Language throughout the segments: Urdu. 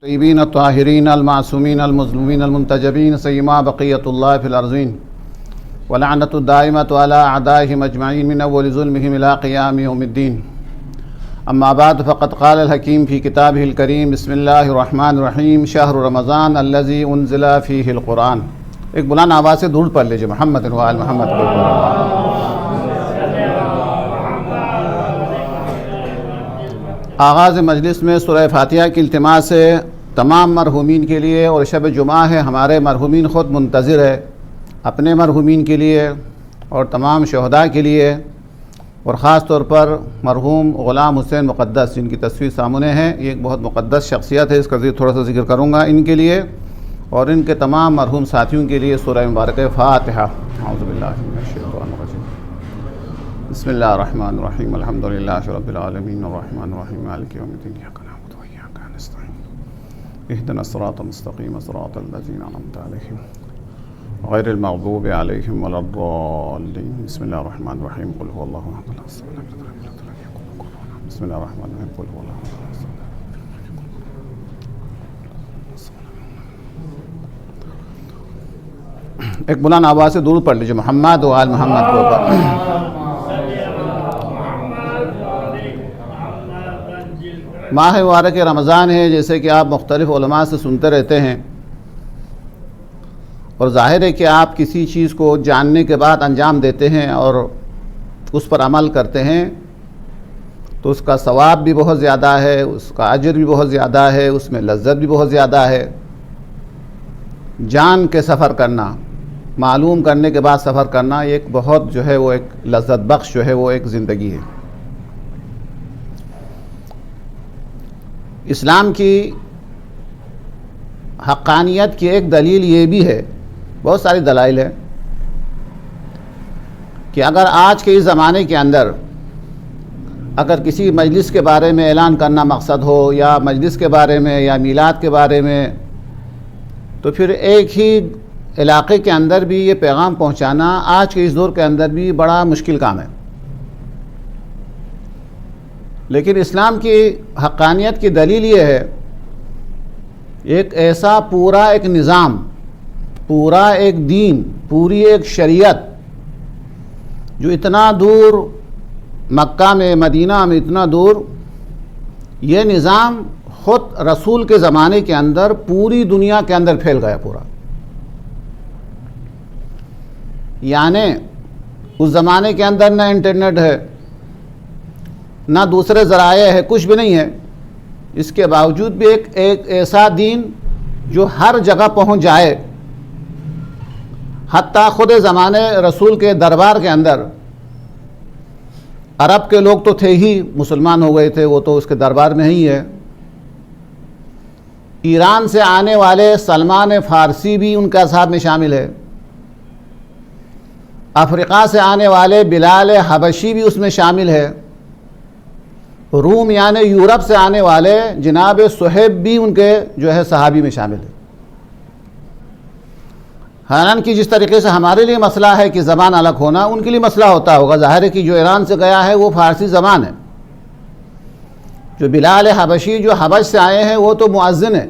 طیبین الطاہرین المعصومین المظلومین المنتجبین سیما بقیۃ اللہ فی الارضین ولعنۃ الدائمۃ علی اعدائہم اجمعین من اول ظلمہم الی قیام یوم الدین اما بعد فقد قال الحکیم فی کتابہ الکریم بسم اللہ الرحمن الرحیم شہر رمضان الذی انزل فیہ القرآن۔ ایک بلند آواز سے درود پڑھ لیجیے محمد و آل محمد۔ آغاز مجلس میں سورہ فاتحہ کی التماس سے تمام مرحومین کے لیے، اور شب جمعہ ہے، ہمارے مرحومین خود منتظر ہے، اپنے مرحومین کے لیے اور تمام شہداء کے لیے، اور خاص طور پر مرحوم غلام حسین مقدس جن کی تصویر سامنے ہے۔ یہ ایک بہت مقدس شخصیت ہے، اس کا تھوڑا سا ذکر کروں گا ان کے لیے اور ان کے تمام مرحوم ساتھیوں کے لیے۔ سورہ مبارک فاتحہ۔ اعوذ باللہ من الشیطان الرجیم۔ بسم اللہ الرحمن الرحیم الحمدللہ رب العالمین الرحمن الرحیم مالک یوم الدین ایاک نعبد و ایاک نستعین اہدنا الصراط المستقیم صراط الذین انعمت علیہم غیر المغضوب علیہم ولا الضالین۔ بسم اللہ الرحمن الرحیم قل هو اللہ احد اللہ الصمد لم یلد ولم یولد ولم یکن له کفوا احد۔ بسم اللہ الرحمن الرحیم قل هو اللہ احد اللہ الصمد لم یلد ولم یولد ولم یکن له کفوا احد۔ ایک بلند آواز سے درود پڑھ لیجیے محمد و آل محمد کے اوپر۔ ماہ مبارک رمضان ہے، جیسے کہ آپ مختلف علماء سے سنتے رہتے ہیں، اور ظاہر ہے کہ آپ کسی چیز کو جاننے کے بعد انجام دیتے ہیں اور اس پر عمل کرتے ہیں تو اس کا ثواب بھی بہت زیادہ ہے، اس کا اجر بھی بہت زیادہ ہے، اس میں لذت بھی بہت زیادہ ہے۔ جان کے سفر کرنا، معلوم کرنے کے بعد سفر کرنا، ایک بہت جو ہے وہ ایک لذت بخش جو ہے وہ ایک زندگی ہے۔ اسلام کی حقانیت کی ایک دلیل یہ بھی ہے، بہت ساری دلائل ہیں، کہ اگر آج کے اس زمانے کے اندر اگر کسی مجلس کے بارے میں اعلان کرنا مقصد ہو، یا مجلس کے بارے میں یا میلاد کے بارے میں، تو پھر ایک ہی علاقے کے اندر بھی یہ پیغام پہنچانا آج کے اس دور کے اندر بھی بڑا مشکل کام ہے۔ لیکن اسلام کی حقانیت کی دلیل یہ ہے، ایک ایسا پورا ایک نظام، پورا ایک دین، پوری ایک شریعت جو اتنا دور مکہ میں، مدینہ میں اتنا دور، یہ نظام خود رسول کے زمانے کے اندر پوری دنیا کے اندر پھیل گیا پورا۔ یعنی اس زمانے کے اندر نہ انٹرنیٹ ہے، نہ دوسرے ذرائع ہے، کچھ بھی نہیں ہے، اس کے باوجود بھی ایک ایسا دین جو ہر جگہ پہنچ جائے، حتیٰ خود زمانے رسول کے دربار کے اندر عرب کے لوگ تو تھے ہی، مسلمان ہو گئے تھے، وہ تو اس کے دربار میں ہی ہے۔ ایران سے آنے والے سلمان فارسی بھی ان کے اصحاب میں شامل ہے، افریقہ سے آنے والے بلال حبشی بھی اس میں شامل ہے، روم یعنی یورپ سے آنے والے جناب صہیب بھی ان کے جو ہے صحابی میں شامل ہے۔ حالانکہ جس طریقے سے ہمارے لیے مسئلہ ہے کہ زبان الگ ہونا، ان کے لیے مسئلہ ہوتا ہوگا۔ ظاہر ہے کہ جو ایران سے گیا ہے وہ فارسی زبان ہے، جو بلال حبشی جو حبش سے آئے ہیں وہ تو مؤذن ہے،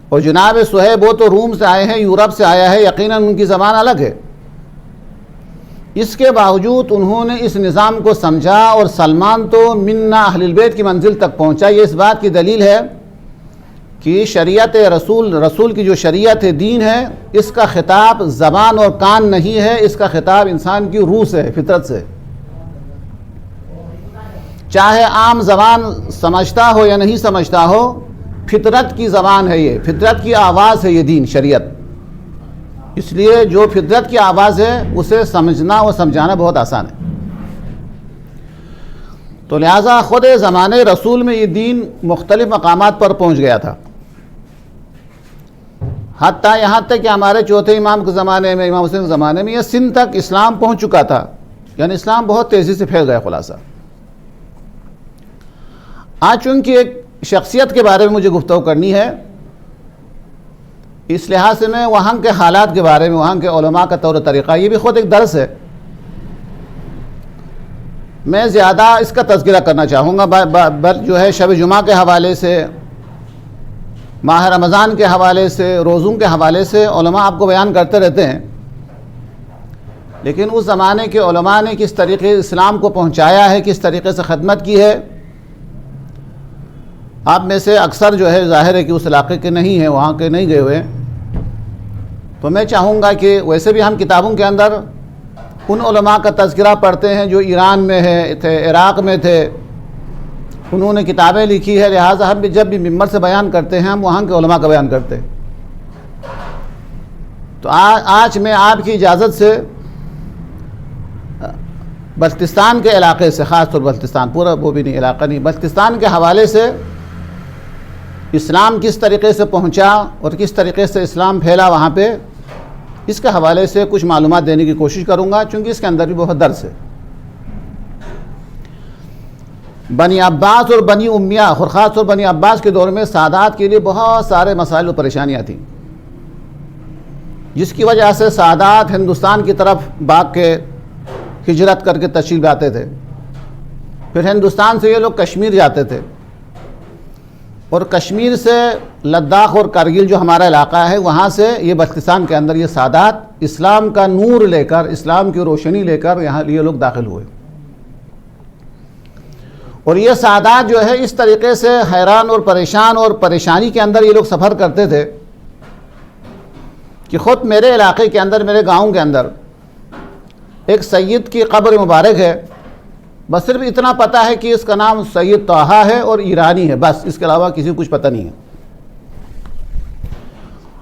اور جناب صہیب وہ تو روم سے آئے ہیں، یورپ سے آیا ہے، یقیناً ان کی زبان الگ ہے۔ اس کے باوجود انہوں نے اس نظام کو سمجھا، اور سلمان تو منا اہل البیت کی منزل تک پہنچا۔ یہ اس بات کی دلیل ہے کہ شریعت رسول کی جو شریعت دین ہے، اس کا خطاب زبان اور کان نہیں ہے، اس کا خطاب انسان کی روح سے ہے، فطرت سے۔ چاہے عام زبان سمجھتا ہو یا نہیں سمجھتا ہو، فطرت کی زبان ہے، یہ فطرت کی آواز ہے، یہ دین شریعت۔ اس لیے جو فطرت کی آواز ہے اسے سمجھنا اور سمجھانا بہت آسان ہے۔ تو لہٰذا خود زمانے رسول میں یہ دین مختلف مقامات پر پہنچ گیا تھا، حتیٰ یہاں تک کہ ہمارے چوتھے امام کے زمانے میں، امام حسین کے زمانے میں، یہ سندھ تک اسلام پہنچ چکا تھا، یعنی اسلام بہت تیزی سے پھیل گیا۔ خلاصہ آج چونکہ ایک شخصیت کے بارے میں مجھے گفتگو کرنی ہے، اس لحاظ سے میں وہاں کے حالات کے بارے میں، وہاں کے علماء کا طور طریقہ، یہ بھی خود ایک درس ہے، میں زیادہ اس کا تذکرہ کرنا چاہوں گا، جو ہے شب جمعہ کے حوالے سے ماہ رمضان کے حوالے سے، روزوں کے حوالے سے علماء آپ کو بیان کرتے رہتے ہیں، لیکن اس زمانے کے علماء نے کس طریقے اسلام کو پہنچایا ہے، کس طریقے سے خدمت کی ہے، آپ میں سے اکثر جو ہے ظاہر ہے کہ اس علاقے کے نہیں ہیں، وہاں کے نہیں گئے ہوئے، تو میں چاہوں گا کہ ویسے بھی ہم کتابوں کے اندر ان علماء کا تذکرہ پڑھتے ہیں جو ایران میں تھے، عراق میں تھے، انہوں نے کتابیں لکھی ہے، لہٰذا ہم بھی جب بھی ممبر سے بیان کرتے ہیں ہم وہاں کے علماء کا بیان کرتے ہیں۔ تو آج میں آپ کی اجازت سے بلتستان کے علاقے سے، خاص طور بلتستان، پورا وہ بھی نہیں علاقہ نہیں، بلتستان کے حوالے سے اسلام کس طریقے سے پہنچا اور کس طریقے سے اسلام پھیلا وہاں پہ، اس کے حوالے سے کچھ معلومات دینے کی کوشش کروں گا، چونکہ اس کے اندر بھی بہت درس ہے۔ بنی عباس اور بنی امیہ، اور خاص طور بنی عباس کے دور میں سادات کے لیے بہت سارے مسائل و پریشانیاں تھیں، جس کی وجہ سے سادات ہندوستان کی طرف بھاگ کے ہجرت کر کے تشریف لاتے تھے، پھر ہندوستان سے یہ لوگ کشمیر جاتے تھے، اور کشمیر سے لداخ اور کرگل جو ہمارا علاقہ ہے وہاں سے یہ بلتستان کے اندر یہ سادات اسلام کا نور لے کر، اسلام کی روشنی لے کر یہاں یہ لوگ داخل ہوئے، اور یہ سادات جو ہے اس طریقے سے حیران اور پریشان اور پریشانی کے اندر یہ لوگ سفر کرتے تھے کہ خود میرے علاقے کے اندر، میرے گاؤں کے اندر ایک سید کی قبر مبارک ہے، بس صرف اتنا پتہ ہے کہ اس کا نام سید طٰہٰ ہے اور ایرانی ہے، بس اس کے علاوہ کسی کو کچھ پتہ نہیں ہے۔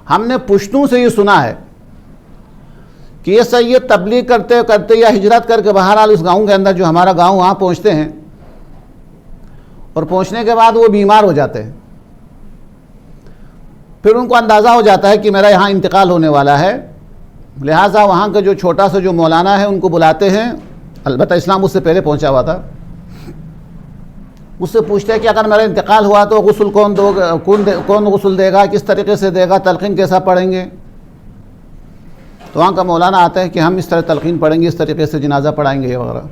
ہم نے پشتوں سے یہ سنا ہے کہ یہ سید تبلیغ کرتے کرتے یا ہجرت کر کے بہرحال اس گاؤں کے اندر جو ہمارا گاؤں وہاں پہنچتے ہیں، اور پہنچنے کے بعد وہ بیمار ہو جاتے ہیں، پھر ان کو اندازہ ہو جاتا ہے کہ میرا یہاں انتقال ہونے والا ہے، لہٰذا وہاں کا جو چھوٹا سا جو مولانا ہے ان کو بلاتے ہیں، البتہ اسلام اس سے پہلے پہنچا ہوا تھا، اس سے پوچھتے ہیں کہ اگر میرا انتقال ہوا تو غسل کون غسل دے گا، کس طریقے سے دے گا، تلقین کیسا پڑھیں گے؟ تو وہاں کا مولانا آتا ہے کہ ہم اس طرح تلقین پڑھیں گے، اس طریقے سے جنازہ پڑھائیں گے یہ وغیرہ۔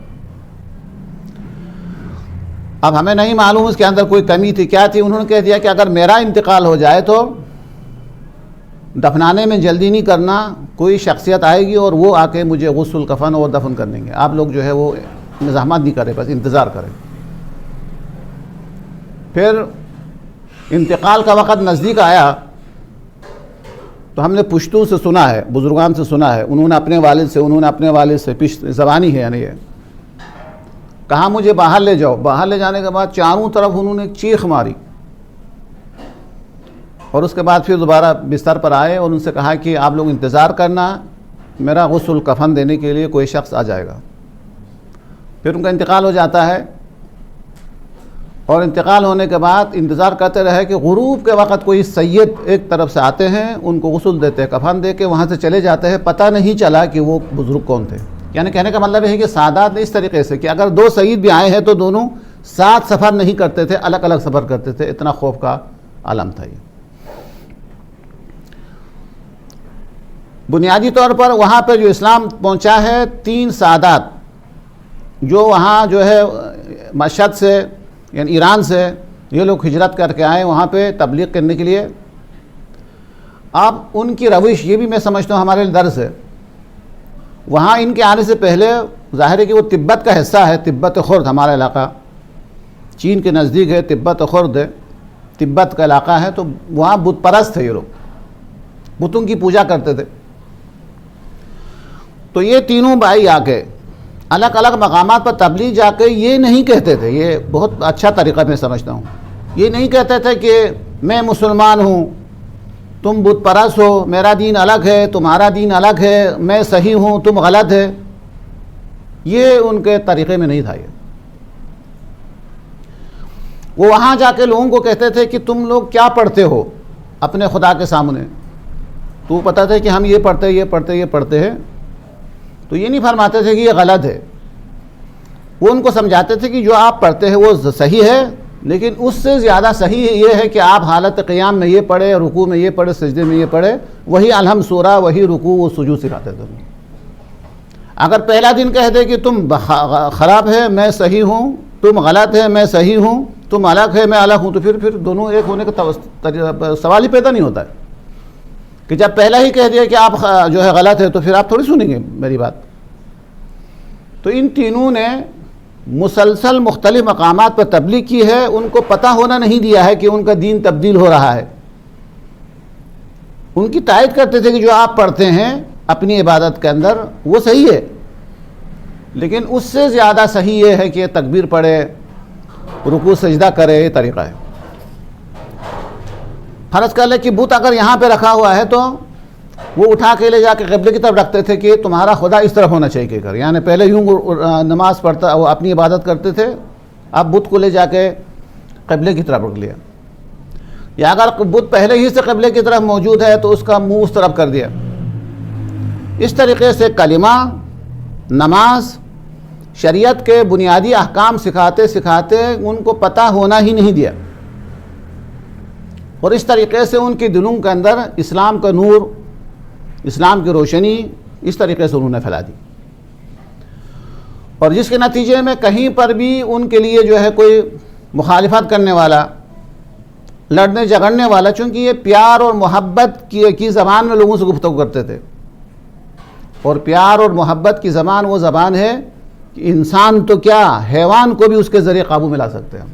اب ہمیں نہیں معلوم اس کے اندر کوئی کمی تھی کیا تھی، انہوں نے کہہ دیا کہ اگر میرا انتقال ہو جائے تو دفنانے میں جلدی نہیں کرنا، کوئی شخصیت آئے گی اور وہ آ کے مجھے غسل کفن اور دفن کر دیں گے، آپ لوگ جو ہے وہ انتظامات نہیں کریں، بس انتظار کریں۔ پھر انتقال کا وقت نزدیک آیا تو ہم نے پشتوں سے سنا ہے، بزرگان سے سنا ہے، انہوں نے اپنے والد سے زبانی ہے یعنی یہ کہا مجھے باہر لے جاؤ، باہر لے جانے کے بعد چاروں طرف انہوں نے چیخ ماری، اور اس کے بعد پھر دوبارہ بستر پر آئے اور ان سے کہا کہ آپ لوگ انتظار کرنا، میرا غسل کفن دینے کے لیے کوئی شخص آ جائے گا۔ پھر ان کا انتقال ہو جاتا ہے، اور انتقال ہونے کے بعد انتظار کرتے رہے کہ غروب کے وقت کوئی سید ایک طرف سے آتے ہیں، ان کو غسل دیتے ہیں، کفن دے کے وہاں سے چلے جاتے ہیں، پتہ نہیں چلا کہ وہ بزرگ کون تھے۔ یعنی کہنے کا مطلب ہے کہ سادات نے اس طریقے سے کہ اگر دو سید بھی آئے ہیں تو دونوں ساتھ سفر نہیں کرتے تھے، الگ الگ سفر کرتے تھے، اتنا خوف کا عالم تھا یہ۔ بنیادی طور پر وہاں پہ جو اسلام پہنچا ہے، 3 سادات جو وہاں جو ہے مشہد سے یعنی ایران سے یہ لوگ ہجرت کر کے آئے وہاں پہ تبلیغ کرنے کے لیے۔ اب ان کی روش یہ بھی میں سمجھتا ہوں ہمارے لیے درس ہے، وہاں ان کے آنے سے پہلے ظاہر ہے کہ وہ تبت کا حصہ ہے، تبت خرد ہمارا علاقہ چین کے نزدیک ہے، تبت خرد ہے، تبت کا علاقہ ہے، تو وہاں بت پرست تھے، یہ لوگ بتوں کی پوجا کرتے تھے۔ تو یہ تینوں بھائی آ کے الگ الگ مقامات پر تبلیغ جا کے یہ نہیں کہتے تھے، یہ بہت اچھا طریقہ میں سمجھتا ہوں، یہ نہیں کہتے تھے کہ میں مسلمان ہوں، تم بت پرست ہو، میرا دین الگ ہے، تمہارا دین الگ ہے، میں صحیح ہوں، تم غلط ہے، یہ ان کے طریقے میں نہیں تھا۔ یہ وہ وہاں جا کے لوگوں کو کہتے تھے کہ تم لوگ کیا پڑھتے ہو اپنے خدا کے سامنے، تو پتہ تھا کہ ہم یہ پڑھتے ہیں، تو یہ نہیں فرماتے تھے کہ یہ غلط ہے، وہ ان کو سمجھاتے تھے کہ جو آپ پڑھتے ہیں وہ صحیح ہے، لیکن اس سے زیادہ صحیح یہ ہے کہ آپ حالت قیام میں یہ پڑھے، رکوع میں یہ پڑھے، سجدے میں یہ پڑھے، وہی الحمد سورہ، وہی رکوع و سجود سکھاتے تھے۔ اگر پہلا دن کہہ دے کہ تم خراب ہے میں صحیح ہوں، تم غلط ہے میں صحیح ہوں، تم الگ ہے میں الگ ہوں تو پھر دونوں ایک ہونے کا سوال ہی پیدا نہیں ہوتا ہے کہ جب پہلا ہی کہہ دیا کہ آپ جو ہے غلط ہے تو پھر آپ تھوڑی سنیں گے میری بات. تو ان تینوں نے مسلسل مختلف مقامات پر تبلیغ کی ہے. ان کو پتہ ہونا نہیں دیا ہے کہ ان کا دین تبدیل ہو رہا ہے. ان کی تائید کرتے تھے کہ جو آپ پڑھتے ہیں اپنی عبادت کے اندر وہ صحیح ہے، لیکن اس سے زیادہ صحیح یہ ہے کہ تکبیر پڑھے، رکوع سجدہ کرے. یہ طریقہ ہے. فرض کر لیں کہ بت اگر یہاں پہ رکھا ہوا ہے تو وہ اٹھا کے لے جا کے قبلے کی طرف رکھتے تھے کہ تمہارا خدا اس طرف ہونا چاہیے کر، یعنی پہلے یوں نماز پڑھتا وہ اپنی عبادت کرتے تھے، اب بت کو لے جا کے قبلے کی طرف رکھ لیا. یا اگر بت پہلے ہی سے قبلے کی طرف موجود ہے تو اس کا منہ اس طرف کر دیا. اس طریقے سے کلمہ، نماز، شریعت کے بنیادی احکام سکھاتے سکھاتے ان کو پتہ ہونا ہی نہیں دیا، اور اس طریقے سے ان کے دلوں کے اندر اسلام کا نور، اسلام کی روشنی اس طریقے سے انہوں نے پھیلا دی. اور جس کے نتیجے میں کہیں پر بھی ان کے لیے جو ہے کوئی مخالفت کرنے والا، لڑنے جھگڑنے والا، چونکہ یہ پیار اور محبت کی زبان میں لوگوں سے گفتگو کرتے تھے، اور پیار اور محبت کی زبان وہ زبان ہے کہ انسان تو کیا حیوان کو بھی اس کے ذریعے قابو میں لا سکتے ہیں.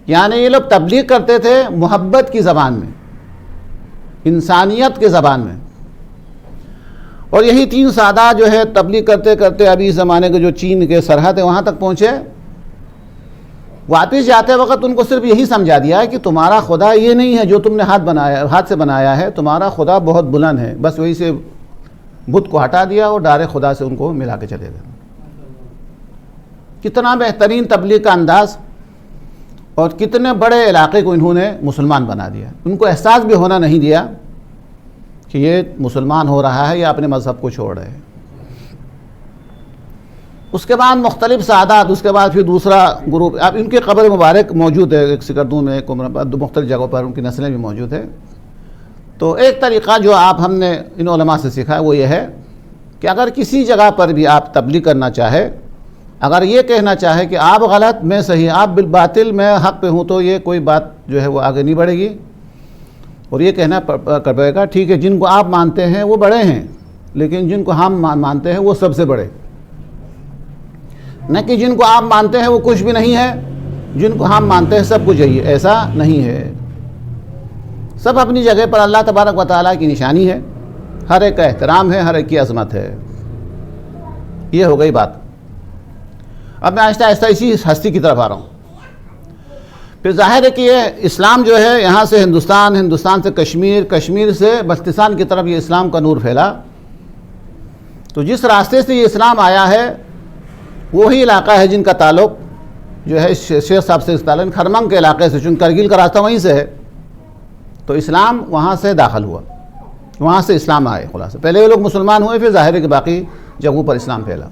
یعنی یہ لوگ تبلیغ کرتے تھے محبت کی زبان میں، انسانیت کے زبان میں. اور یہی تین سادہ جو ہے تبلیغ کرتے کرتے ابھی اس زمانے کے جو چین کے سرحد ہے وہاں تک پہنچے. واپس جاتے وقت ان کو صرف یہی سمجھا دیا ہے کہ تمہارا خدا یہ نہیں ہے جو تم نے ہاتھ سے بنایا ہے، تمہارا خدا بہت بلند ہے. بس وہی سے بت کو ہٹا دیا اور ڈائریکٹ خدا سے ان کو ملا کے چلے گئے. کتنا بہترین تبلیغ کا انداز، اور کتنے بڑے علاقے کو انہوں نے مسلمان بنا دیا. ان کو احساس بھی ہونا نہیں دیا کہ یہ مسلمان ہو رہا ہے یا اپنے مذہب کو چھوڑ رہے ہیں. اس کے بعد مختلف سعادات، اس کے بعد پھر دوسرا گروپ. اب ان کے قبر مبارک موجود ہے، ایک سکردو میں، ایک مختلف جگہوں پر ان کی نسلیں بھی موجود ہیں. تو ایک طریقہ جو ہم نے ان علماء سے سیکھا ہے وہ یہ ہے کہ اگر کسی جگہ پر بھی آپ تبلیغ کرنا چاہے، اگر یہ کہنا چاہے کہ آپ غلط میں صحیح، آپ بالباطل میں حق پہ ہوں، تو یہ کوئی بات جو ہے وہ آگے نہیں بڑھے گی. اور یہ کہنا پڑے گا ٹھیک ہے جن کو آپ مانتے ہیں وہ بڑے ہیں، لیکن جن کو ہم مانتے ہیں وہ سب سے بڑے. نہ کہ جن کو آپ مانتے ہیں وہ کچھ بھی نہیں ہے، جن کو ہم مانتے ہیں سب کچھ ہے. ایسا نہیں ہے. سب اپنی جگہ پر اللہ تبارک و تعالیٰ کی نشانی ہے، ہر ایک کا احترام ہے، ہر ایک کی عظمت ہے. یہ ہو گئی بات. اب میں آہستہ آہستہ اسی ہستی کی طرف آ رہا ہوں. پھر ظاہر ہے کہ یہ اسلام جو ہے یہاں سے ہندوستان سے کشمیر سے بلتستان کی طرف یہ اسلام کا نور پھیلا. تو جس راستے سے یہ اسلام آیا ہے وہی علاقہ ہے جن کا تعلق جو ہے شیخ صاحب سے تعلق خرمنگ کے علاقے سے، چونکہ کرگل کا راستہ وہیں سے ہے، تو اسلام وہاں سے داخل ہوا، وہاں سے اسلام آئے. خلاصہ پہلے وہ لوگ مسلمان ہوئے، پھر ظاہر ہے کہ باقی جگہوں پر اسلام پھیلا.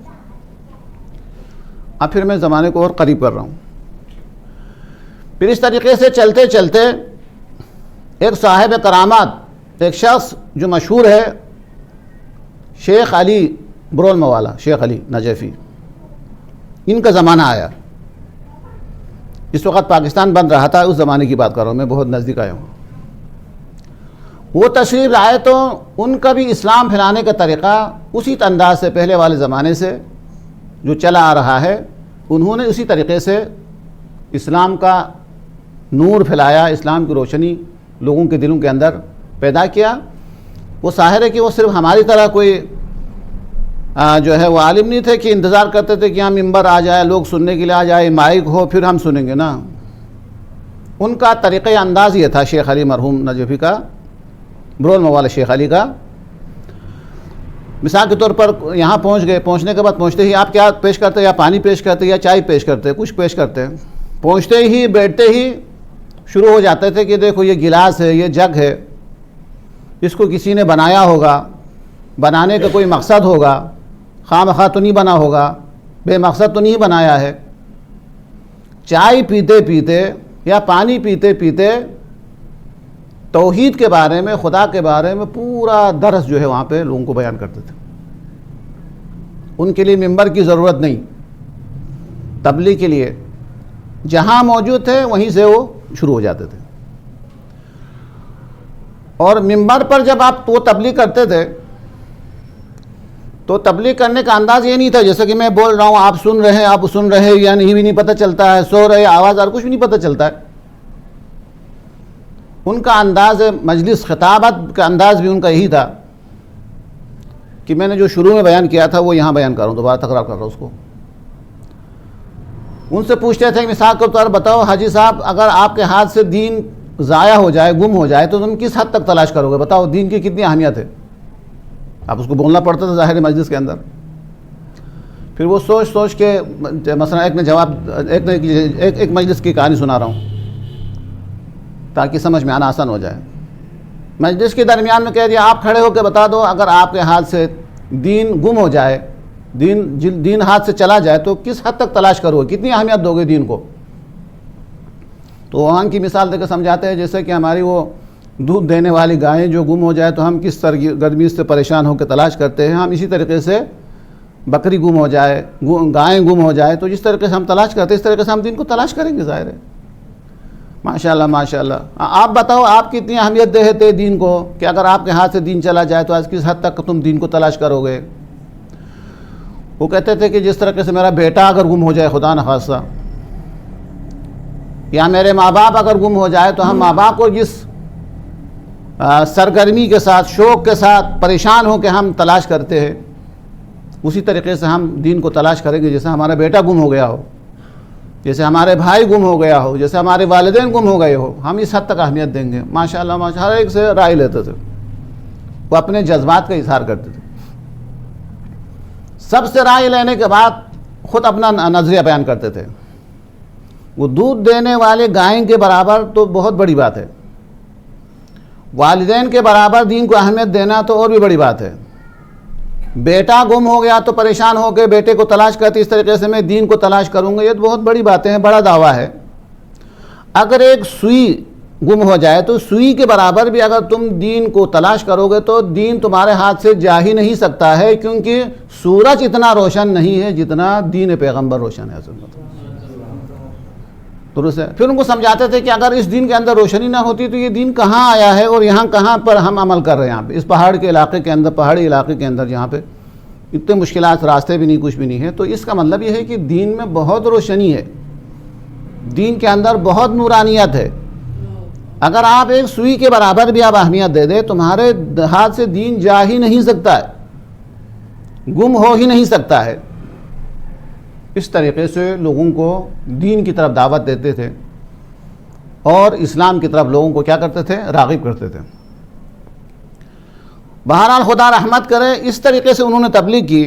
اب پھر میں زمانے کو اور قریب کر رہا ہوں. پھر اس طریقے سے چلتے چلتے ایک صاحب کرامات، ایک شخص جو مشہور ہے، شیخ علی برولم والا، شیخ علی نجفی، ان کا زمانہ آیا. اس وقت پاکستان بن رہا تھا، اس زمانے کی بات کر رہا ہوں، میں بہت نزدیک آیا ہوں. وہ تشریف لائے تو ان کا بھی اسلام پھیلانے کا طریقہ اسی انداز سے پہلے والے زمانے سے جو چلا آ رہا ہے، انہوں نے اسی طریقے سے اسلام کا نور پھیلایا، اسلام کی روشنی لوگوں کے دلوں کے اندر پیدا کیا. وہ ظاہر ہے کہ وہ صرف ہماری طرح کوئی جو ہے وہ عالم نہیں تھے کہ انتظار کرتے تھے کہ یہاں ممبر آ جائے، لوگ سننے کے لیے آ جائے، مائک ہو پھر ہم سنیں گے نا. ان کا طریقہ انداز یہ تھا شیخ علی مرحوم نجفی کا، برولم والا شیخ علی کا. مثال کے طور پر یہاں پہنچ گئے، پہنچنے کے بعد پہنچتے ہی آپ کیا پیش کرتے ہیں؟ یا پانی پیش کرتے یا چائے پیش کرتے، کچھ پیش کرتے ہیں. پہنچتے ہی بیٹھتے ہی شروع ہو جاتے تھے کہ دیکھو یہ گلاس ہے، یہ جگ ہے، اس کو کسی نے بنایا ہوگا، بنانے کا کوئی مقصد ہوگا، خواہ مخواہ تو نہیں بنا ہوگا، بے مقصد تو نہیں بنایا ہے. چائے پیتے پیتے یا پانی پیتے پیتے توحید کے بارے میں، خدا کے بارے میں پورا درس جو ہے وہاں پہ لوگوں کو بیان کرتے تھے. ان کے لیے ممبر کی ضرورت نہیں تبلیغ کے لیے. جہاں موجود تھے وہیں سے وہ شروع ہو جاتے تھے. اور منبر پر جب آپ وہ تبلیغ کرتے تھے تو تبلیغ کرنے کا انداز یہ نہیں تھا جیسے کہ میں بول رہا ہوں آپ سن رہے ہیں، آپ سن رہے یا نہیں بھی نہیں پتہ چلتا ہے، سو رہے آواز اور کچھ بھی نہیں پتہ چلتا ہے. ان کا انداز مجلس خطابت کا انداز بھی ان کا یہی تھا کہ میں نے جو شروع میں بیان کیا تھا وہ یہاں بیان کر رہا ہوں، دوبارہ تکرار کر رہا ہوں اس کو. ان سے پوچھتے تھے مثال کے طور پر بتاؤ حاجی صاحب اگر آپ کے ہاتھ سے دین ضائع ہو جائے، گم ہو جائے تو تم کس حد تک تلاش کرو گے؟ بتاؤ دین کی کتنی اہمیت ہے. آپ اس کو بولنا پڑتا تھا ظاہر مجلس کے اندر. پھر وہ سوچ کے مثلا ایک مجلس کی کہانی سنا رہا ہوں تاکہ سمجھ میں آنا آسان ہو جائے. مجلس کے درمیان میں کہہ دیا آپ کھڑے ہو کے بتا دو اگر آپ کے ہاتھ سے دین گم ہو جائے، دین ہاتھ سے چلا جائے تو کس حد تک تلاش کرو گے، کتنی اہمیت دو گے دین کو؟ تو وہاں کی مثال دے کے سمجھاتے ہیں جیسے کہ ہماری وہ دودھ دینے والی گائیں جو گم ہو جائے تو ہم کس گرمی سے پریشان ہو کے تلاش کرتے ہیں، ہم اسی طریقے سے بکری گم ہو جائے، گائیں گم ہو جائے تو جس طریقے سے ہم تلاش کرتے ہیں اس طریقے سے ہم دین کو تلاش کریں گے. ظاہر ہے ماشاءاللہ ماشاءاللہ. آپ بتاؤ آپ کتنی اہمیت دیتے دین کو کہ اگر آپ کے ہاتھ سے دین چلا جائے تو آج کس حد تک تم دین کو تلاش کرو گے؟ وہ کہتے تھے کہ جس طریقے سے میرا بیٹا اگر گم ہو جائے خدا نخواستہ، یا میرے ماں باپ اگر گم ہو جائے تو ہم ماں باپ کو جس سرگرمی کے ساتھ شوق کے ساتھ پریشان ہو کے ہم تلاش کرتے ہیں اسی طریقے سے ہم دین کو تلاش کریں گے. جیسے ہمارا بیٹا گم ہو گیا ہو، جیسے ہمارے بھائی گم ہو گیا ہو، جیسے ہمارے والدین گم ہو گئے ہو، ہم اس حد تک اہمیت دیں گے. ماشاءاللہ ماشاءاللہ. ہر ایک سے رائے لیتے تھے، وہ اپنے جذبات کا اظہار کرتے تھے. سب سے رائے لینے کے بعد خود اپنا نظریہ بیان کرتے تھے. وہ دودھ دینے والے گائیں کے برابر تو بہت بڑی بات ہے، والدین کے برابر دین کو اہمیت دینا تو اور بھی بڑی بات ہے. بیٹا گم ہو گیا تو پریشان ہو کے بیٹے کو تلاش کرتے اس طریقے سے میں دین کو تلاش کروں گا، یہ تو بہت بڑی باتیں ہیں، بڑا دعویٰ ہے. اگر ایک سوئی گم ہو جائے تو سوئی کے برابر بھی اگر تم دین کو تلاش کرو گے تو دین تمہارے ہاتھ سے جا ہی نہیں سکتا ہے، کیونکہ سورج اتنا روشن نہیں ہے جتنا دین پیغمبر روشن ہے. درست ہے. پھر ان کو سمجھاتے تھے کہ اگر اس دین کے اندر روشنی نہ ہوتی تو یہ دین کہاں آیا ہے اور یہاں کہاں پر ہم عمل کر رہے ہیں. یہاں پہ اس پہاڑ کے علاقے کے اندر، پہاڑی علاقے کے اندر جہاں پہ اتنے مشکلات، راستے بھی نہیں، کچھ بھی نہیں ہے. تو اس کا مطلب یہ ہے کہ دین میں بہت روشنی ہے، دین کے اندر بہت نورانیت ہے. اگر آپ ایک سوئی کے برابر بھی آپ اہمیت دے دیں تمہارے ہاتھ سے دین جا ہی نہیں سکتا ہے، گم ہو ہی نہیں سکتا ہے. اس طریقے سے لوگوں کو دین کی طرف دعوت دیتے تھے اور اسلام کی طرف لوگوں کو کیا کرتے تھے؟ راغب کرتے تھے. بہرحال خدا رحمت کرے، اس طریقے سے انہوں نے تبلیغ کی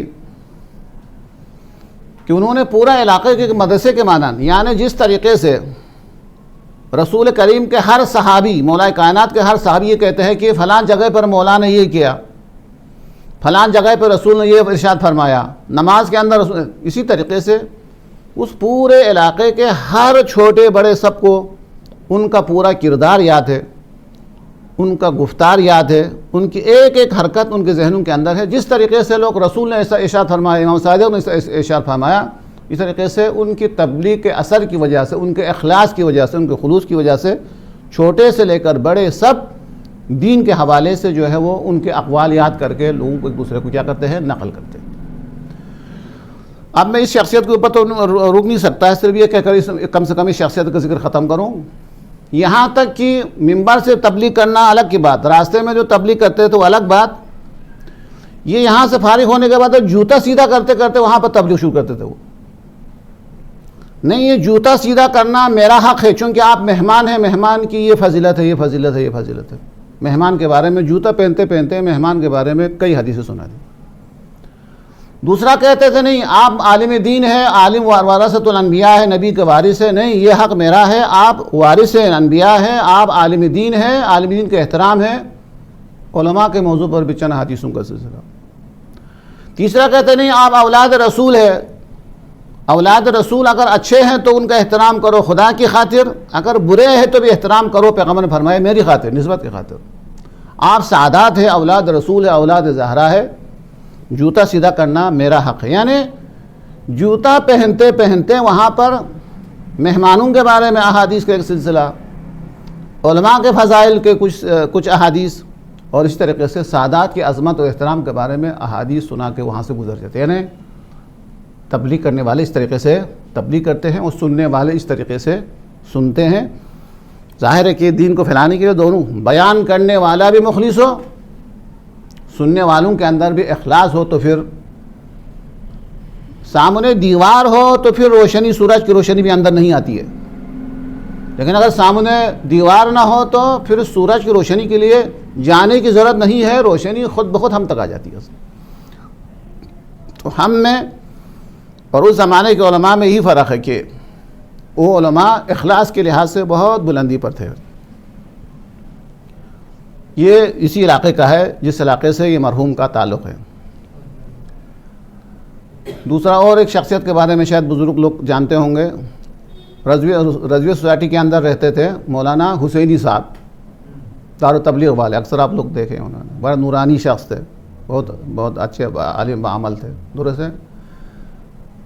کہ انہوں نے پورا علاقے کے مدرسے کے مانند، یعنی جس طریقے سے رسول کریم کے ہر صحابی، مولا کائنات کے ہر صحابی یہ کہتے ہیں کہ فلاں جگہ پر مولا نے یہ کیا، فلاں جگہ پہ رسول نے یہ ارشاد فرمایا، نماز کے اندر رسول، اسی طریقے سے اس پورے علاقے کے ہر چھوٹے بڑے سب کو ان کا پورا کردار یاد ہے، ان کا گفتار یاد ہے، ان کی ایک ایک حرکت ان کے ذہنوں کے اندر ہے. جس طریقے سے لوگ رسول نے ایسا ارشاد فرمایا، امام صادق نے ارشاد فرمایا، اس طریقے سے ان کی تبلیغ کے اثر کی وجہ سے، ان کے اخلاص کی وجہ سے، ان کے خلوص کی وجہ سے چھوٹے سے لے کر بڑے سب دین کے حوالے سے جو ہے وہ ان کے اقوال یاد کر کے لوگوں کو ایک دوسرے کو کیا کرتے ہیں؟ نقل کرتے ہیں. اب میں اس شخصیت کے اوپر تو رک نہیں سکتا ہے، صرف یہ کہہ کر کم سے کم اس شخصیت کا ذکر ختم کروں. یہاں تک کہ منبر سے تبلیغ کرنا الگ کی بات، راستے میں جو تبلیغ کرتے تھے وہ الگ بات. یہ یہاں سے فارغ ہونے کے بعد جوتا سیدھا کرتے کرتے وہاں پر تبلیغ شروع کرتے تھے. وہ نہیں، یہ جوتا سیدھا کرنا میرا حق ہے، چونکہ آپ مہمان ہیں، مہمان کی یہ فضیلت ہے، یہ فضیلت ہے، یہ فضیلت ہے. مہمان کے بارے میں جوتا پہنتے پہنتے مہمان کے بارے میں کئی حدیثیں سنا دی. دوسرا کہتے تھے نہیں، آپ عالم دین ہے، عالم ورثۃ الانبیاء ہے، نبی کے وارث ہے، نہیں یہ حق میرا ہے، آپ وارث ہیں انبیاء ہیں، آپ عالم دین ہیں، عالم دین کے احترام ہے. علماء کے موضوع پر بھی چند حدیثوں کا سلسلہ. تیسرا کہتے نہیں، آپ اولاد رسول ہے، اولاد رسول اگر اچھے ہیں تو ان کا احترام کرو خدا کی خاطر، اگر برے ہیں تو بھی احترام کرو، پیغمبر نے فرمایا میری خاطر، نسبت کی خاطر. آپ سعادات ہے، اولاد رسول ہے، اولاد زہرا ہے، جوتا سیدھا کرنا میرا حق ہے. یعنی جوتا پہنتے پہنتے وہاں پر مہمانوں کے بارے میں احادیث کا ایک سلسلہ، علماء کے فضائل کے کچھ احادیث، اور اس طریقے سے سادات کی عظمت و احترام کے بارے میں احادیث سنا کے وہاں سے گزر جاتے ہیں۔ یعنی تبلیغ کرنے والے اس طریقے سے تبلیغ کرتے ہیں اور سننے والے اس طریقے سے سنتے ہیں۔ ظاہر ہے کہ دین کو پھیلانے کے لیے دونوں، بیان کرنے والا بھی مخلص ہو، سننے والوں کے اندر بھی اخلاص ہو، تو پھر سامنے دیوار ہو تو پھر روشنی، سورج کی روشنی بھی اندر نہیں آتی ہے، لیکن اگر سامنے دیوار نہ ہو تو پھر سورج کی روشنی کے لیے جانے کی ضرورت نہیں ہے، روشنی خود بخود ہم تک آ جاتی ہے۔ تو ہم میں اور اس زمانے کے علماء میں یہی فرق ہے کہ وہ علماء اخلاص کے لحاظ سے بہت بلندی پر تھے۔ یہ اسی علاقے کا ہے جس علاقے سے یہ مرحوم کا تعلق ہے۔ دوسرا اور ایک شخصیت کے بارے میں شاید بزرگ لوگ جانتے ہوں گے، رضوی سوسائٹی کے اندر رہتے تھے مولانا حسینی صاحب، دار تبلیغ والے، اکثر آپ لوگ دیکھے انہوں نے، بڑا نورانی شخص تھے، بہت اچھے عالم بعمل تھے درست ہے۔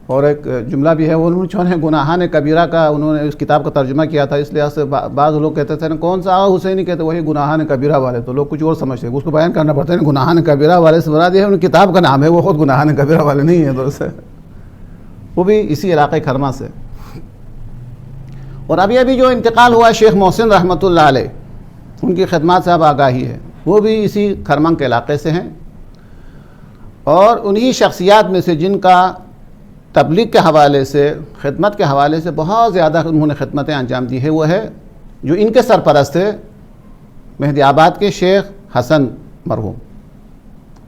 اور ایک جملہ بھی ہے، انہوں نے گناہان کبیرہ کا انہوں نے اس کتاب کا ترجمہ کیا تھا، اس لحاظ سے بعض لوگ کہتے تھے نا کون سا حسینی کہتے، وہی گناہان کبیرہ والے، تو لوگ کچھ اور سمجھتے ہیں، اس کو بیان کرنا پڑتا ہے۔ گناہان کبیرہ والے سے مراد یہ ہے ان کتاب کا نام ہے، وہ خود گناہان کبیرہ والے نہیں ہیں درست ہے، وہ بھی اسی علاقے کھرما سے۔ اور ابھی جو انتقال ہوا شیخ محسن رحمۃ اللہ علیہ، ان کی خدمات سے اب آگاہی ہے، وہ بھی اسی کھرما کے علاقے سے ہیں، اور انہی شخصیات میں سے جن کا تبلیغ کے حوالے سے، خدمت کے حوالے سے بہت زیادہ انہوں نے خدمتیں انجام دی ہے، وہ ہے جو ان کے سرپرست تھے مہدی آباد کے شیخ حسن مرحوم۔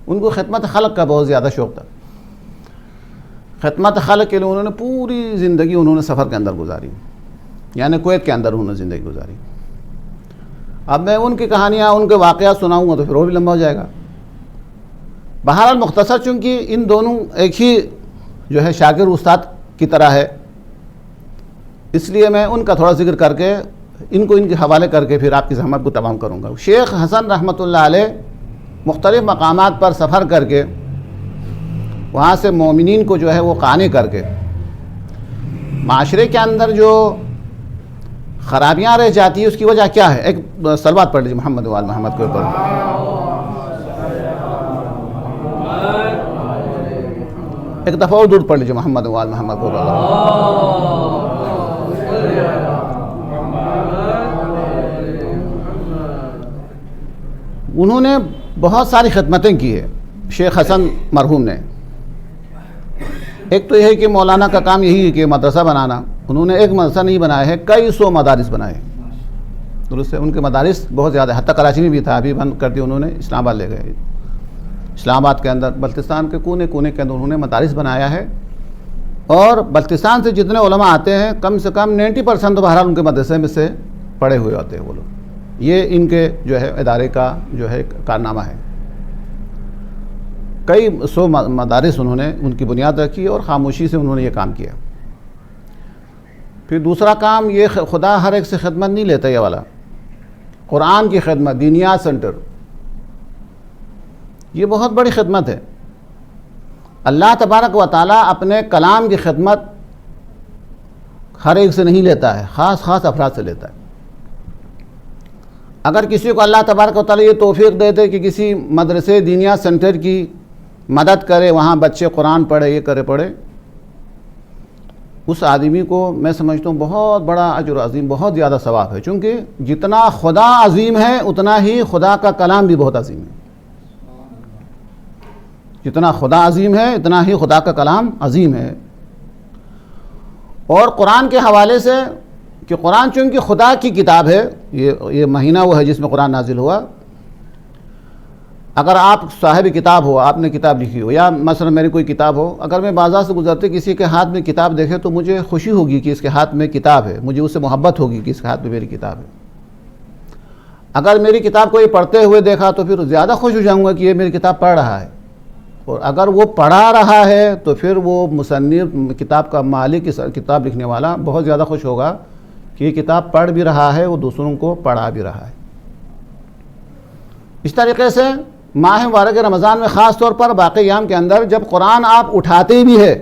ان کو خدمت خلق کا بہت زیادہ شوق تھا، خدمت خلق کے لیے انہوں نے پوری زندگی انہوں نے سفر کے اندر گزاری، یعنی کویت کے اندر انہوں نے زندگی گزاری۔ اب میں ان کی کہانیاں، ان کے واقعات سناؤں گا تو پھر وہ بھی لمبا ہو جائے گا۔ بہرحال مختصر، چونکہ ان دونوں ایک ہی جو ہے شاگرد استاد کی طرح ہے، اس لیے میں ان کا تھوڑا ذکر کر کے ان کے حوالے کر کے پھر آپ کی زحمت کو تمام کروں گا۔ شیخ حسن رحمۃ اللہ علیہ مختلف مقامات پر سفر کر کے وہاں سے مومنین کو جو ہے وہ قانع کر کے، معاشرے کے اندر جو خرابیاں رہ جاتی ہے اس کی وجہ کیا ہے؟ ایک صلوات پڑھ لیجیے محمد وآل محمد کے اوپر۔ ایک دفعہ اور درود پڑھ لیجیے محمد وآل محمد کے اوپر۔ انہوں نے بہت ساری خدمتیں کی ہے شیخ حسن مرحوم نے۔ ایک تو یہ ہے کہ مولانا کا کام یہی ہے کہ مدرسہ بنانا، انہوں نے ایک مدرسہ نہیں بنایا ہے، کئی سو مدارس بنائے درست ہے۔ ان کے مدارس بہت زیادہ، حتیٰ کراچی میں بھی تھا، ابھی بند کر دی انہوں نے، اسلام آباد لے گئے۔ اسلام آباد کے اندر، بلتستان کے کونے کونے کے اندر انہوں نے مدارس بنایا ہے، اور بلتستان سے جتنے علماء آتے ہیں کم سے کم 90% تو بہرحال ان کے مدرسے میں سے پڑھے ہوئے ہوتے ہیں وہ لوگ۔ یہ ان کے جو ہے ادارے کا جو ہے کارنامہ ہے۔ کئی سو مدارس انہوں نے ان کی بنیاد رکھی اور خاموشی سے انہوں نے یہ کام کیا۔ پھر دوسرا کام، یہ خدا ہر ایک سے خدمت نہیں لیتا، یہ والا قرآن کی خدمت، دینیات سینٹر، یہ بہت بڑی خدمت ہے۔ اللہ تبارک و تعالیٰ اپنے کلام کی خدمت ہر ایک سے نہیں لیتا ہے، خاص افراد سے لیتا ہے۔ اگر کسی کو اللہ تبارک و تعالیٰ یہ توفیق دے دے کہ کسی مدرسے دینیات سینٹر کی مدد کرے، وہاں بچے قرآن پڑھے، یہ پڑھے، اس آدمی کو میں سمجھتا ہوں بہت بڑا اجر عظیم، بہت زیادہ ثواب ہے، چونکہ جتنا خدا عظیم ہے اتنا ہی خدا کا کلام بھی بہت عظیم ہے۔ جتنا خدا عظیم ہے اتنا ہی خدا کا کلام عظیم ہے۔ اور قرآن کے حوالے سے کہ قرآن چونکہ خدا کی کتاب ہے، یہ مہینہ وہ ہے جس میں قرآن نازل ہوا۔ اگر آپ صاحب کتاب ہو، آپ نے کتاب لکھی ہو، یا مثلا میری کوئی کتاب ہو، اگر میں بازار سے گزرتے کسی کے ہاتھ میں کتاب دیکھے تو مجھے خوشی ہوگی کہ اس کے ہاتھ میں کتاب ہے، مجھے اس سے محبت ہوگی کہ اس کے ہاتھ میں میری کتاب ہے۔ اگر میری کتاب کو یہ پڑھتے ہوئے دیکھا تو پھر زیادہ خوش ہو جاؤں گا کہ یہ میری کتاب پڑھ رہا ہے، اور اگر وہ پڑھا رہا ہے تو پھر وہ مصنف، کتاب کا مالک، کتاب لکھنے والا بہت زیادہ خوش ہوگا کہ یہ کتاب پڑھ بھی رہا ہے، وہ دوسروں کو پڑھا بھی رہا ہے۔ اس طریقے سے ماہ مبارک رمضان میں خاص طور پر باقی ایام کے اندر جب قرآن آپ اٹھاتے بھی ہے،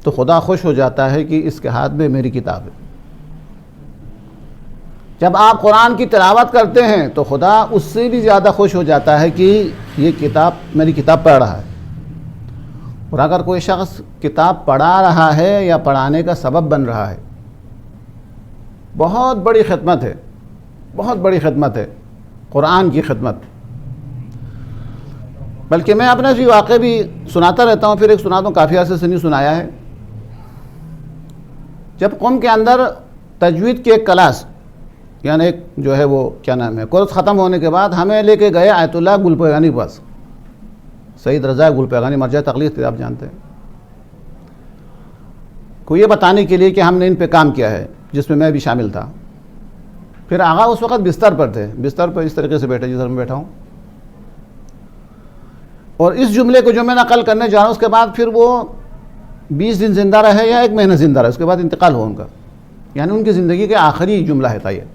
تو خدا خوش ہو جاتا ہے کہ اس کے ہاتھ میں میری کتاب ہے۔ جب آپ قرآن کی تلاوت کرتے ہیں تو خدا اس سے بھی زیادہ خوش ہو جاتا ہے کہ یہ کتاب میری کتاب پڑھ رہا ہے۔ اور اگر کوئی شخص کتاب پڑھا رہا ہے یا پڑھانے کا سبب بن رہا ہے، بہت بڑی خدمت ہے، بہت بڑی خدمت ہے قرآن کی خدمت۔ بلکہ میں اپنا بھی واقعہ بھی سناتا رہتا ہوں، پھر ایک سناتا ہوں، کافی عرصے سے نہیں سنایا ہے۔ جب قوم کے اندر تجوید کی ایک کلاس، یعنی ایک جو ہے وہ کیا نام ہے کورس ختم ہونے کے بعد ہمیں لے کے گئے آیت اللہ گل پیغانی کے پاس، سید رضا گل پیغانی، مرجع تقلید تھے، آپ جانتے ہیں، کو یہ بتانے کے لیے کہ ہم نے ان پہ کام کیا ہے، جس میں میں بھی شامل تھا۔ پھر آغا اس وقت بستر پر تھے، بستر پر اس طریقے سے بیٹھے جس طرح میں بیٹھا ہوں، اور اس جملے کو جو میں نقل کرنے جا رہا ہوں اس کے بعد پھر وہ 20 دن زندہ رہے یا 1 مہینہ زندہ رہے، اس کے بعد انتقال ہوا ان کا، یعنی ان کی زندگی کے آخری جملہ ہے تھا یہ۔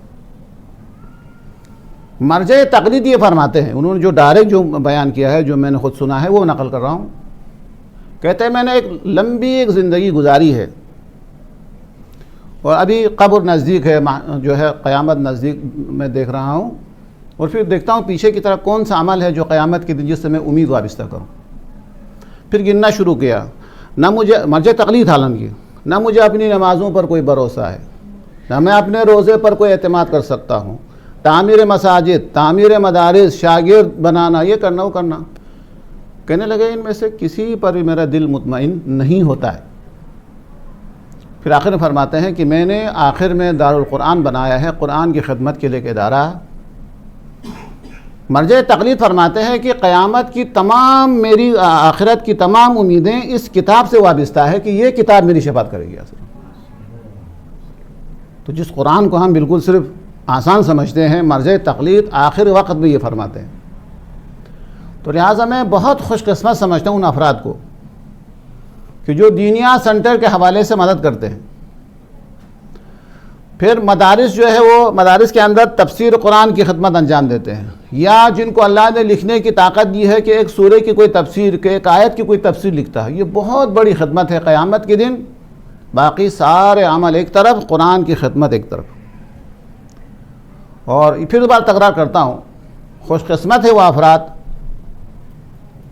مرجع تقلید یہ فرماتے ہیں، انہوں نے جو ڈائریکٹ جو بیان کیا ہے، جو میں نے خود سنا ہے وہ نقل کر رہا ہوں۔ کہتے ہیں میں نے ایک لمبی زندگی گزاری ہے، اور ابھی قبر نزدیک ہے، جو ہے قیامت نزدیک میں دیکھ رہا ہوں، اور پھر دیکھتا ہوں پیچھے کی طرف کون سا عمل ہے جو قیامت کے دن جس سے میں امید وابستہ کروں۔ پھر گننا شروع کیا، نہ مجھے مرجع تقلید حالانکہ نہ مجھے اپنی نمازوں پر کوئی بھروسہ ہے، نہ میں اپنے روزے پر کوئی اعتماد کر سکتا ہوں، تعمیر مساجد، تعمیر مدارس، شاگرد بنانا، یہ کرنا وہ کرنا۔ کہنے لگے ان میں سے کسی پر بھی میرا دل مطمئن نہیں ہوتا ہے۔ پھر آخر میں فرماتے ہیں کہ میں نے آخر میں دارالقرآن بنایا ہے، قرآن کی خدمت کے لیے ایک ادارہ۔ مرجع تقلید فرماتے ہیں کہ قیامت کی تمام میری آخرت کی تمام امیدیں اس کتاب سے وابستہ ہے کہ یہ کتاب میری شفاعت کرے گی۔ تو جس قرآن کو ہم بالکل صرف آسان سمجھتے ہیں، مرجع تقلید آخر وقت میں یہ فرماتے ہیں۔ تو لہٰذا میں بہت خوش قسمت سمجھتا ہوں ان افراد کو کہ جو دینیا سینٹر کے حوالے سے مدد کرتے ہیں، پھر مدارس جو ہے وہ مدارس کے اندر تفسیر قرآن کی خدمت انجام دیتے ہیں، یا جن کو اللہ نے لکھنے کی طاقت دی ہے کہ ایک سورے کی کوئی تفسیر، کہ ایک آیت کی کوئی تفسیر لکھتا ہے، یہ بہت بڑی خدمت ہے قیامت کے دن۔ باقی سارے عمل ایک طرف، قرآن کی خدمت ایک طرف۔ اور پھر بار تکرار کرتا ہوں، خوش قسمت ہے وہ افراد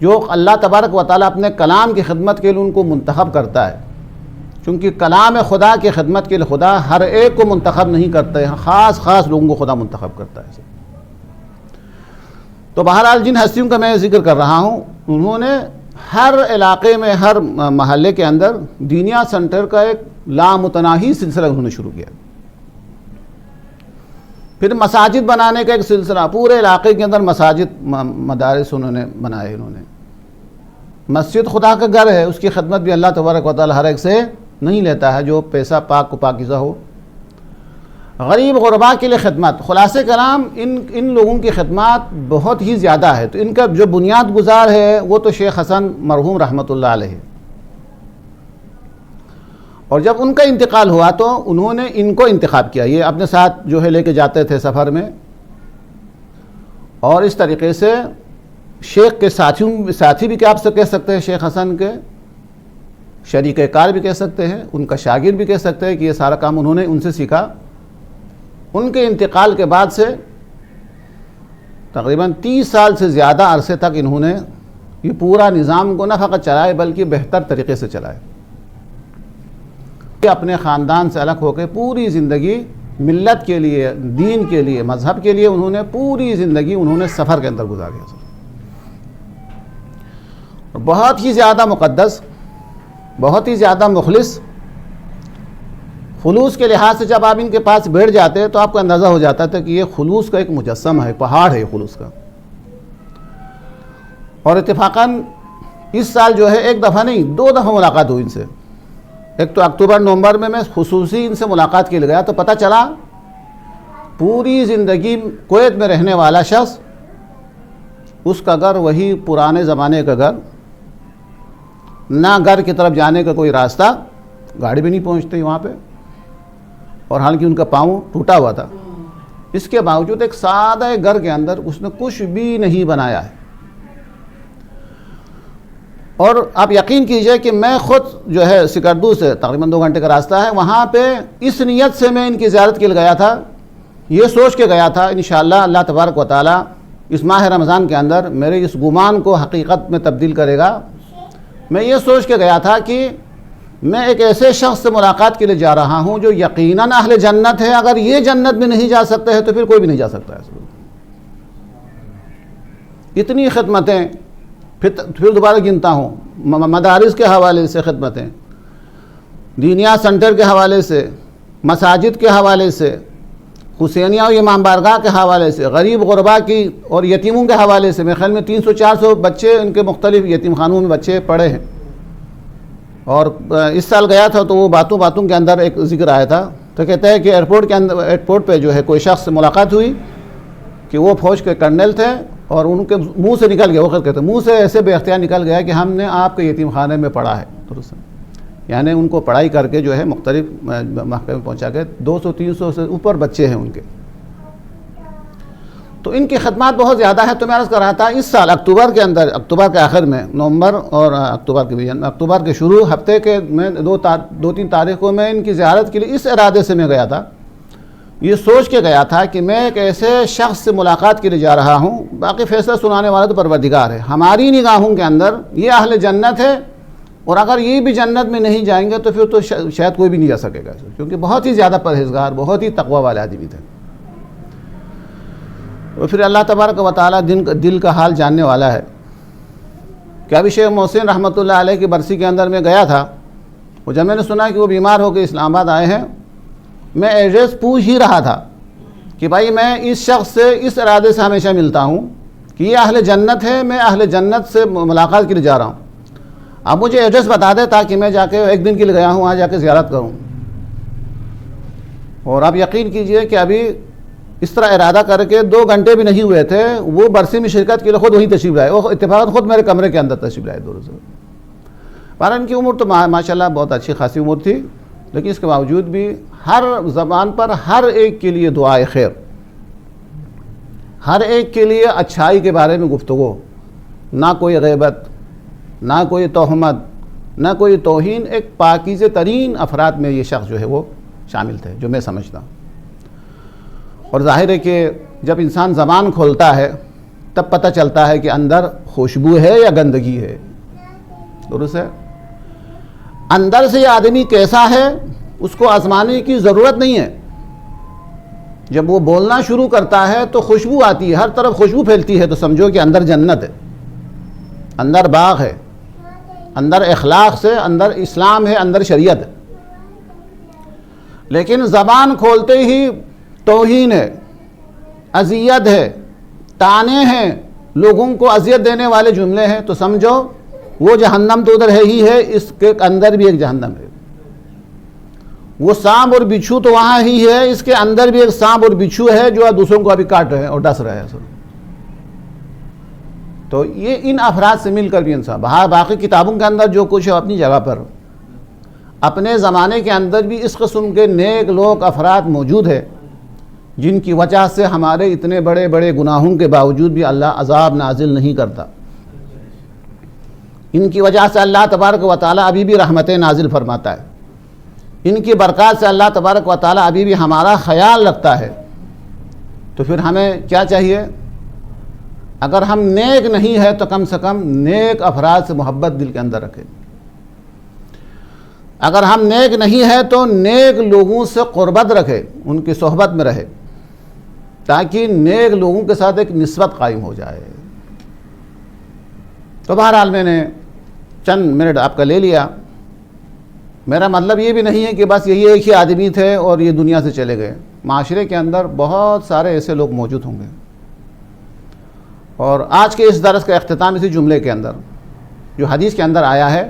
جو اللہ تبارک و تعالیٰ اپنے کلام کی خدمت کے لیے ان کو منتخب کرتا ہے، چونکہ کلام خدا کی خدمت کے لیے خدا ہر ایک کو منتخب نہیں کرتا ہے، خاص لوگوں کو خدا منتخب کرتا ہے۔ تو بہرحال جن ہستیوں کا میں ذکر کر رہا ہوں، انہوں نے ہر علاقے میں، ہر محلے کے اندر دینیا سینٹر کا ایک لامتناہی سلسلہ انہوں نے شروع کیا۔ پھر مساجد بنانے کا ایک سلسلہ، پورے علاقے کے اندر مساجد، مدارس انہوں نے بنائے۔ انہوں نے مسجد خدا کا گھر ہے، اس کی خدمت بھی اللہ تبارک و تعالی ہر ایک سے نہیں لیتا ہے جو پیسہ پاک و پاکیزہ ہو۔ غریب غربا کے لیے خدمت، خلاصہ کلام ان لوگوں کی خدمات بہت ہی زیادہ ہے۔ تو ان کا جو بنیاد گزار ہے وہ تو شیخ حسن مرحوم رحمۃ اللہ علیہ، اور جب ان کا انتقال ہوا تو انہوں نے ان کو انتخاب کیا، یہ اپنے ساتھ جو ہے لے کے جاتے تھے سفر میں، اور اس طریقے سے شیخ کے ساتھی بھی آپ سے کہہ سکتے ہیں، شیخ حسن کے شریک کار بھی کہہ سکتے ہیں، ان کا شاگرد بھی کہہ سکتے ہیں کہ یہ سارا کام انہوں نے ان سے سیکھا۔ ان کے انتقال کے بعد سے تقریباً 30 سال سے زیادہ عرصے تک انہوں نے یہ پورا نظام کو نہ فقط چلائے بلکہ بہتر طریقے سے چلائے۔ اپنے خاندان سے الگ ہو کے پوری زندگی ملت کے لیے، دین کے لیے، مذہب کے لیے انہوں نے پوری زندگی سفر کے اندر گزاری۔ بہت ہی زیادہ مقدس، بہت ہی زیادہ مخلص، خلوص کے لحاظ سے جب آپ ان کے پاس بیٹھ جاتے تو آپ کو اندازہ ہو جاتا تھا کہ یہ خلوص کا ایک مجسمہ ہے، پہاڑ ہے خلوص کا۔ اور اتفاقاً اس سال جو ہے ایک دفعہ نہیں 2 دفعہ ملاقات ہوئی ان سے۔ ایک تو اکتوبر نومبر میں خصوصی ان سے ملاقات کے لیے گیا تو پتہ چلا پوری زندگی کویت میں رہنے والا شخص، اس کا گھر وہی پرانے زمانے کا گھر، نہ گھر کی طرف جانے کا کوئی راستہ، گاڑی بھی نہیں پہنچتی وہاں پہ، اور حالانکہ ان کا پاؤں ٹوٹا ہوا تھا، اس کے باوجود ایک سادہ گھر کے اندر اس نے کچھ بھی نہیں بنایا ہے۔ اور آپ یقین کیجئے کہ میں خود جو ہے سکردو سے تقریباً 2 گھنٹے کا راستہ ہے، وہاں پہ اس نیت سے میں ان کی زیارت کے لیے گیا تھا، یہ سوچ کے گیا تھا انشاءاللہ اللہ تبارک و تعالی اس ماہ رمضان کے اندر میرے اس گمان کو حقیقت میں تبدیل کرے گا۔ میں یہ سوچ کے گیا تھا کہ میں ایک ایسے شخص سے ملاقات کے لیے جا رہا ہوں جو یقیناً اہل جنت ہے، اگر یہ جنت میں نہیں جا سکتے ہیں تو پھر کوئی بھی نہیں جا سکتا ہے۔ اتنی خدمتیں، پھر دوبارہ گنتا ہوں، مدارس کے حوالے سے خدمتیں، دینیا سنٹر کے حوالے سے، مساجد کے حوالے سے، حسینیہ و امام بارگاہ کے حوالے سے، غریب غربا کی اور یتیموں کے حوالے سے، میرے خیال میں 300-400 بچے ان کے مختلف یتیم خانوں میں بچے پڑھے ہیں۔ اور اس سال گیا تھا تو وہ باتوں کے اندر ایک ذکر آیا تھا، تو کہتا ہے کہ ایئرپورٹ پہ جو ہے کوئی شخص سے ملاقات ہوئی کہ وہ فوج کے کرنل تھے، اور ان کے منہ سے نکل گیا، وہ خود کہتے ہیں منہ سے ایسے بے اختیار نکل گیا کہ ہم نے آپ کے یتیم خانے میں پڑھا ہے۔ یعنی ان کو پڑھائی کر کے جو ہے مختلف محکمے میں پہنچا کے 200-300 سے اوپر بچے ہیں ان کے، تو ان کی خدمات بہت زیادہ ہے۔ تو میں عرض کر رہا تھا اس سال اکتوبر کے اندر، اکتوبر کے آخر میں، نومبر اور اکتوبر کے شروع ہفتے کے میں 2-3 تاریخ کو میں ان کی زیارت کے لیے اس ارادے سے میں گیا تھا، یہ سوچ کے گیا تھا کہ میں ایک ایسے شخص سے ملاقات کے لیے جا رہا ہوں، باقی فیصلہ سنانے والا تو پروردگار ہے، ہماری نگاہوں کے اندر یہ اہل جنت ہے، اور اگر یہ بھی جنت میں نہیں جائیں گے تو پھر تو شاید کوئی بھی نہیں جا سکے گا، کیونکہ بہت ہی زیادہ پرہیزگار، بہت ہی تقوی والے آدمی تھے۔ اور پھر اللہ تبارک و تعالی دل کا حال جاننے والا ہے کہ ابھی شیخ محسن رحمۃ اللہ علیہ کی برسی کے اندر میں گیا تھا، وہ جب میں نے سنا کہ وہ بیمار ہو کے اسلام آباد آئے ہیں، میں ایڈریس پوچھ ہی رہا تھا کہ بھائی میں اس شخص سے اس ارادے سے ہمیشہ ملتا ہوں کہ یہ اہل جنت ہے، میں اہل جنت سے ملاقات کے لیے جا رہا ہوں، اب مجھے ایڈریس بتا دے تاکہ میں جا کے 1 دن کے لیے گیا ہوں وہاں جا کے زیارت کروں۔ اور آپ یقین کیجئے کہ ابھی اس طرح ارادہ کر کے 2 گھنٹے بھی نہیں ہوئے تھے، وہ برسی میں شرکت کے لیے خود وہیں تشریف لائے، وہ اتفاقاً خود میرے کمرے کے اندر تشریف لائے 2 روز۔ پر ان کی عمر تو ماشاءاللہ بہت اچھی خاصی عمر تھی، لیکن اس کے باوجود بھی ہر زبان پر ہر ایک کے لیے دعائے خیر، ہر ایک کے لیے اچھائی کے بارے میں گفتگو، نہ کوئی غیبت، نہ کوئی تہمت، نہ کوئی توہین، ایک پاکیزہ ترین افراد میں یہ شخص جو ہے وہ شامل تھے جو میں سمجھتا ہوں۔ اور ظاہر ہے کہ جب انسان زبان کھولتا ہے تب پتہ چلتا ہے کہ اندر خوشبو ہے یا گندگی ہے، درست ہے؟ اندر سے یہ آدمی کیسا ہے اس کو آزمانے کی ضرورت نہیں ہے، جب وہ بولنا شروع کرتا ہے تو خوشبو آتی ہے، ہر طرف خوشبو پھیلتی ہے، تو سمجھو کہ اندر جنت ہے، اندر باغ ہے، اندر اخلاق سے، اندر اسلام ہے، اندر شریعت ہے۔ لیکن زبان کھولتے ہی توہین ہے، اذیت ہے، طعنے ہیں، لوگوں کو اذیت دینے والے جملے ہیں، تو سمجھو وہ جہنم تو ادھر ہے ہی ہے، اس کے اندر بھی ایک جہنم ہے۔ وہ سانپ اور بچھو تو وہاں ہی ہے، اس کے اندر بھی ایک سانپ اور بچھو ہے جو دوسروں کو ابھی کاٹ رہے ہیں اور ڈس رہے ہیں۔ تو یہ ان افراد سے مل کر بھی انسان، باقی کتابوں کے اندر جو کچھ ہے اپنی جگہ پر، اپنے زمانے کے اندر بھی اس قسم کے نیک لوگ افراد موجود ہیں جن کی وجہ سے ہمارے اتنے بڑے بڑے گناہوں کے باوجود بھی اللہ عذاب نازل نہیں کرتا، ان کی وجہ سے اللہ تبارک و تعالی ابھی بھی رحمتیں نازل فرماتا ہے، ان کی برکات سے اللہ تبارک و تعالی ابھی بھی ہمارا خیال رکھتا ہے۔ تو پھر ہمیں کیا چاہیے؟ اگر ہم نیک نہیں ہے تو کم سے کم نیک افراد سے محبت دل کے اندر رکھیں، اگر ہم نیک نہیں ہے تو نیک لوگوں سے قربت رکھے، ان کی صحبت میں رہے، تاکہ نیک لوگوں کے ساتھ ایک نسبت قائم ہو جائے۔ تو بہرحال میں نے چند منٹ آپ کا لے لیا، میرا مطلب یہ بھی نہیں ہے کہ بس یہی ایک ہی آدمی تھے اور یہ دنیا سے چلے گئے، معاشرے کے اندر بہت سارے ایسے لوگ موجود ہوں گے۔ اور آج کے اس درس کا اختتام اسی جملے کے اندر جو حدیث کے اندر آیا ہے،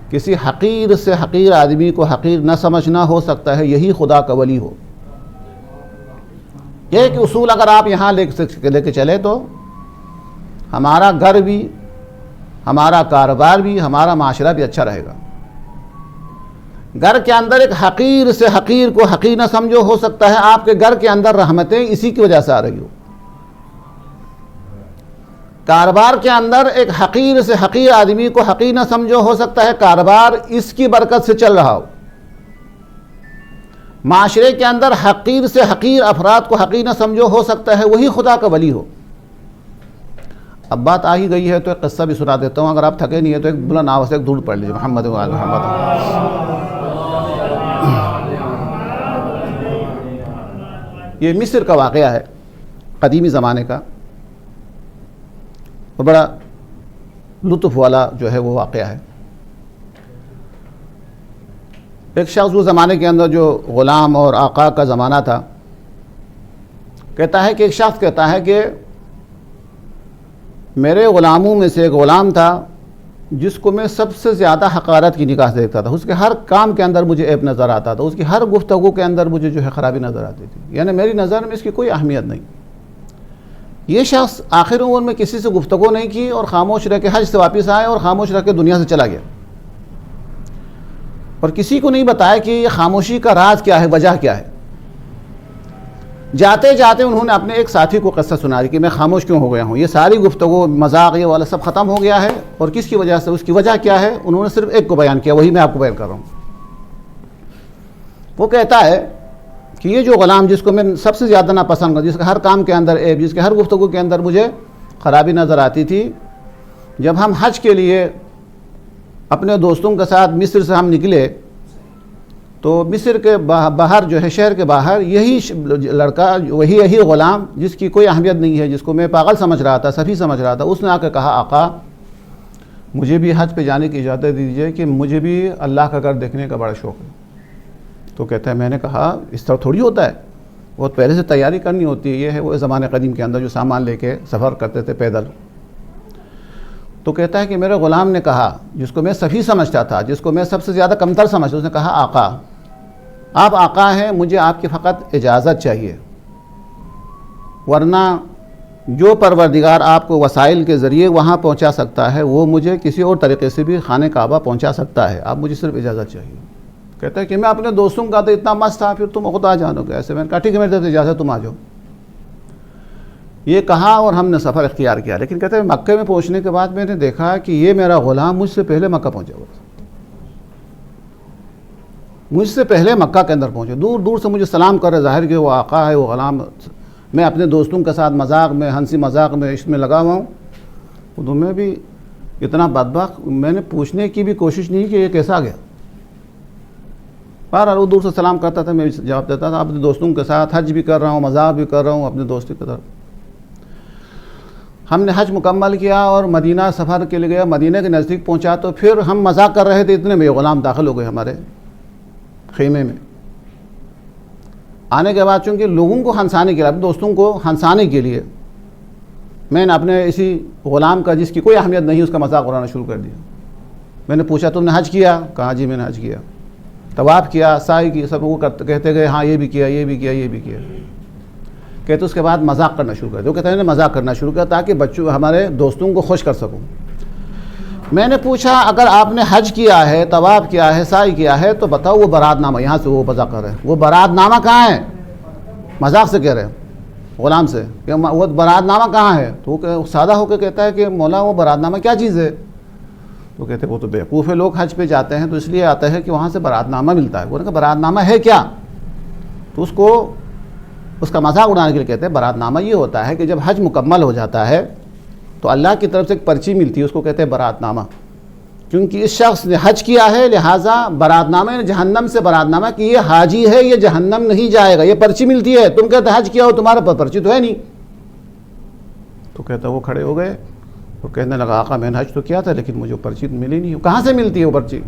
کسی حقیر سے حقیر آدمی کو حقیر نہ سمجھنا، ہو سکتا ہے یہی خدا کا ولی ہو۔ ایک اصول اگر آپ یہاں لے کے چلے تو ہمارا گھر بھی، ہمارا کاروبار بھی، ہمارا معاشرہ بھی اچھا رہے گا۔ گھر کے اندر ایک حقیر سے حقیر کو حقیر نہ سمجھو، ہو سکتا ہے آپ کے گھر کے اندر رحمتیں اسی کی وجہ سے آ رہی ہو۔ کاروبار کے اندر ایک حقیر سے حقیر آدمی کو حقیر نہ سمجھو، ہو سکتا ہے کاروبار اس کی برکت سے چل رہا ہو۔ معاشرے کے اندر حقیر سے حقیر افراد کو حقیر نہ سمجھو، ہو سکتا ہے وہی خدا کا ولی ہو۔ اب بات آ ہی گئی ہے تو ایک قصہ بھی سنا دیتا ہوں، اگر آپ تھکے نہیں ہے تو ایک بلند آواز سے ایک درود پڑھ لیجیے، محمد و آل محمد۔ یہ مصر کا واقعہ ہے، قدیمی زمانے کا، اور بڑا لطف والا جو ہے وہ واقعہ ہے۔ ایک شخص اس زمانے کے اندر جو غلام اور آقا کا زمانہ تھا، کہتا ہے کہ ایک شخص کہتا ہے کہ میرے غلاموں میں سے ایک غلام تھا جس کو میں سب سے زیادہ حقارت کی نگاہ سے دیکھتا تھا، اس کے ہر کام کے اندر مجھے عیب نظر آتا تھا، اس کی ہر گفتگو کے اندر مجھے جو ہے خرابی نظر آتی تھی، یعنی میری نظر میں اس کی کوئی اہمیت نہیں۔ یہ شخص آخر عمر میں کسی سے گفتگو نہیں کی اور خاموش رہ کے حج سے واپس آئے اور خاموش رہ کے دنیا سے چلا گیا، اور کسی کو نہیں بتایا کہ یہ خاموشی کا راز کیا ہے، وجہ کیا ہے۔ جاتے جاتے انہوں نے اپنے ایک ساتھی کو قصہ سنایا کہ میں خاموش کیوں ہو گیا ہوں، یہ ساری گفتگو مذاق یہ والا سب ختم ہو گیا ہے، اور کس کی وجہ سے، اس کی وجہ کیا ہے؟ انہوں نے صرف ایک کو بیان کیا، وہی میں آپ کو بیان کر رہا ہوں۔ وہ کہتا ہے کہ یہ جو غلام جس کو میں سب سے زیادہ ناپسند کرتا، جس کے ہر کام کے اندر عیب، جس کے ہر گفتگو کے اندر مجھے خرابی نظر آتی تھی، جب ہم حج کے لیے اپنے دوستوں کے ساتھ مصر سے ہم نکلے تو مصر کے باہر جو ہے، شہر کے باہر، یہی لڑکا، یہی غلام جس کی کوئی اہمیت نہیں ہے، جس کو میں پاگل سمجھ رہا تھا، سفیہ سمجھ رہا تھا، اس نے آ کے کہا آقا مجھے بھی حج پہ جانے کی اجازت دیجیے کہ مجھے بھی اللہ کا گھر دیکھنے کا بڑا شوق ہے۔ تو کہتا ہے میں نے کہا اس طرح تھوڑی ہوتا ہے، بہت پہلے سے تیاری کرنی ہوتی ہے، یہ ہے وہ زمانے قدیم کے اندر جو سامان لے کے سفر کرتے تھے پیدل۔ تو کہتا ہے کہ میرے غلام نے کہا، جس کو میں سفیہ سمجھتا تھا، جس کو میں سب سے زیادہ کمتر سمجھتا، اس نے کہا آقا آپ آقا ہیں، مجھے آپ کی فقط اجازت چاہیے، ورنہ جو پروردگار آپ کو وسائل کے ذریعے وہاں پہنچا سکتا ہے وہ مجھے کسی اور طریقے سے بھی خانہ کعبہ پہنچا سکتا ہے، آپ مجھے صرف اجازت چاہیے۔ کہتا ہے کہ میں اپنے دوستوں کا تو اتنا مست تھا، پھر تم خود آ جانو گے ایسے۔ میں نے کہا ٹھیک ہے، میرے اجازت، تم آ جاؤ۔ یہ کہا اور ہم نے سفر اختیار کیا، لیکن کہتے ہیں مکہ میں پہنچنے کے بعد میں نے دیکھا کہ یہ میرا غلام مجھ سے پہلے مکہ پہنچا ہوا تھا، مجھ سے پہلے مکہ کے اندر پہنچے، دور دور سے مجھے سلام کر رہے، ظاہر کہ وہ آقا ہے، وہ غلام۔ میں اپنے دوستوں کے ساتھ مذاق میں، ہنسی مذاق میں، اس میں لگا ہوا ہوں، تو میں بھی اتنا بدبخت، میں نے پوچھنے کی بھی کوشش نہیں کہ یہ کیسا گیا۔ بہرحال وہ دور سے سلام کرتا تھا، میں جواب دیتا تھا، اپنے دوستوں کے ساتھ حج بھی کر رہا ہوں، مذاق بھی کر رہا ہوں اپنے دوستی کی طرف۔ ہم نے حج مکمل کیا اور مدینہ سفر کے لیے گیا، مدینہ کے نزدیک پہنچا تو پھر ہم مذاق کر رہے تھے، اتنے میں غلام داخل ہو گئے ہمارے خیمے میں۔ آنے کے بعد چونکہ لوگوں کو ہنسانے کے لیے، اپنے دوستوں کو ہنسانے کے لیے، میں نے اپنے اسی غلام کا جس کی کوئی اہمیت نہیں اس کا مذاق اڑانا شروع کر دیا۔ میں نے پوچھا تم نے حج کیا؟ کہا جی میں نے حج کیا، طواف کیا، سعی کی، سب وہ کہتے گئے ہاں یہ بھی کیا، یہ بھی کیا، یہ بھی کیا۔ کہتے اس کے بعد مذاق کرنا شروع کر دیا، وہ کہتے ہیں نے مذاق کرنا شروع کیا تاکہ بچوں ہمارے دوستوں کو خوش کر سکوں۔ میں نے پوچھا اگر آپ نے حج کیا ہے، طواف کیا ہے، سعی کیا ہے تو بتاؤ وہ برات نامہ، یہاں سے وہ مذاق کر رہے ہیں، وہ برات نامہ کہاں ہے؟ مذاق سے کہہ رہے ہیں غلام سے کہ وہ برات نامہ کہاں ہے؟ تو وہ سادہ ہو کے کہتا ہے کہ مولا وہ برات نامہ کیا چیز ہے؟ تو کہتے ہیں وہ تو بیوقوف ہے، لوگ حج پہ جاتے ہیں تو اس لیے آتا ہے کہ وہاں سے برات نامہ ملتا ہے۔ وہ نے کہا برات نامہ ہے کیا؟ تو اس کا مذاق اڑانے کے لیے کہتے ہیں برات نامہ یہ ہوتا ہے کہ جب حج مکمل ہو جاتا ہے تو اللہ کی طرف سے ایک پرچی ملتی ہے، اس کو کہتے ہیں برات نامہ، کیونکہ اس شخص نے حج کیا ہے لہٰذا برات نامہ، جہنم سے برات نامہ کہ یہ حاجی ہے، یہ جہنم نہیں جائے گا، یہ پرچی ملتی ہے۔ تم کہتے حج کیا ہو، تمہارے پاس پرچی تو ہے نہیں۔ تو کہتا وہ کھڑے ہو گئے اور کہنے لگا آقا میں نے حج تو کیا تھا لیکن مجھے پرچی ملی نہیں۔ کہاں سے ملتی ہے وہ پرچی؟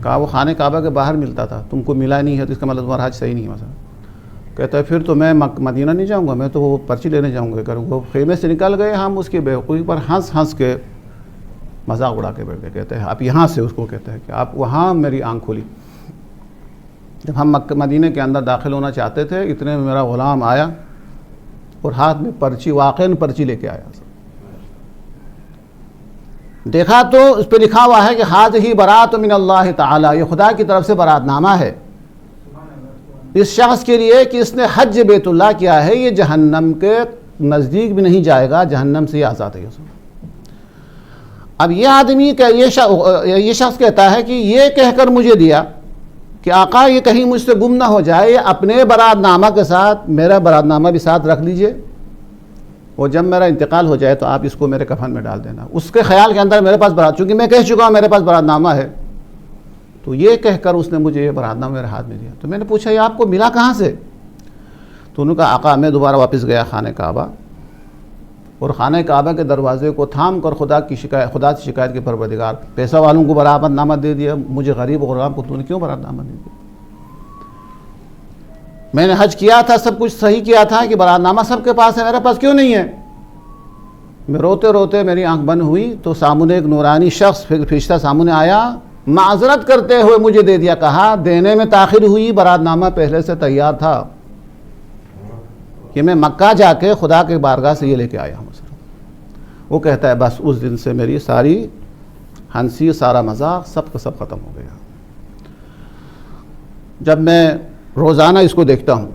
کہا وہ خانہ کعبہ کے باہر ملتا تھا، تم کو ملا نہیں ہے تو اس کا مطلب تمہارا حج صحیح نہیں ہے مثلا۔ کہتا ہے پھر تو میں مدینہ نہیں جاؤں گا، میں تو وہ پرچی لینے جاؤں گا۔ کروں وہ خیمے سے نکل گئے، ہم اس کی بیوقوفی پر ہنس کے مذاق اڑا کے بیٹھ گئے۔ کہتے ہیں آپ یہاں سے، اس کو کہتے ہیں کہ آپ وہاں میری آنکھ کھلی۔ جب ہم مدینہ کے اندر داخل ہونا چاہتے تھے اتنے میں میرا غلام آیا اور ہاتھ میں پرچی، واقعاً پرچی لے کے آیا۔ دیکھا تو اس پہ لکھا ہوا ہے کہ ہذہ برات من اللہ تعالی، یہ خدا کی طرف سے برات نامہ ہے اس شخص کے لیے کہ اس نے حج بیت اللہ کیا ہے، یہ جہنم کے نزدیک بھی نہیں جائے گا، جہنم سے یہ آزاد ہے۔ اب یہ آدمی یہ شخص کہتا ہے کہ یہ کہہ کر مجھے دیا کہ آقا یہ کہیں مجھ سے گم نہ ہو جائے، یہ اپنے برات نامہ کے ساتھ میرا برات نامہ بھی ساتھ رکھ لیجئے، اور جب میرا انتقال ہو جائے تو آپ اس کو میرے کفن میں ڈال دینا۔ اس کے خیال کے اندر میرے پاس برات، چونکہ میں کہہ چکا ہوں میرے پاس برات نامہ ہے، تو یہ کہہ کر اس نے مجھے یہ برات نامہ میرے ہاتھ میں دیا۔ تو میں نے پوچھا یہ آپ کو ملا کہاں سے؟ تو انہوں نے کہا آقا میں دوبارہ واپس گیا خانہ کعبہ، اور خانہ کعبہ کے دروازے کو تھام کر خدا سے شکایت کی، پروردگار پیسہ والوں کو برات نامہ دے دیا، مجھے غریب و غلام کو تو نے کیوں برات نامہ دے دیا؟ میں نے حج کیا تھا، سب کچھ صحیح کیا تھا کہ برات نامہ سب کے پاس ہے، میرے پاس کیوں نہیں ہے؟ میں روتے روتے میری آنکھ بند ہوئی تو سامنے ایک نورانی شخص فرشتہ سامنے آیا، معذرت کرتے ہوئے مجھے دے دیا، کہا دینے میں تاخیر ہوئی، برات نامہ پہلے سے تیار تھا کہ میں مکہ جا کے خدا کے بارگاہ سے یہ لے کے آیا ہوں۔ وہ کہتا ہے بس اس دن سے میری ساری ہنسی، سارا مذاق سب کا سب ختم ہو گیا۔ جب میں روزانہ اس کو دیکھتا ہوں،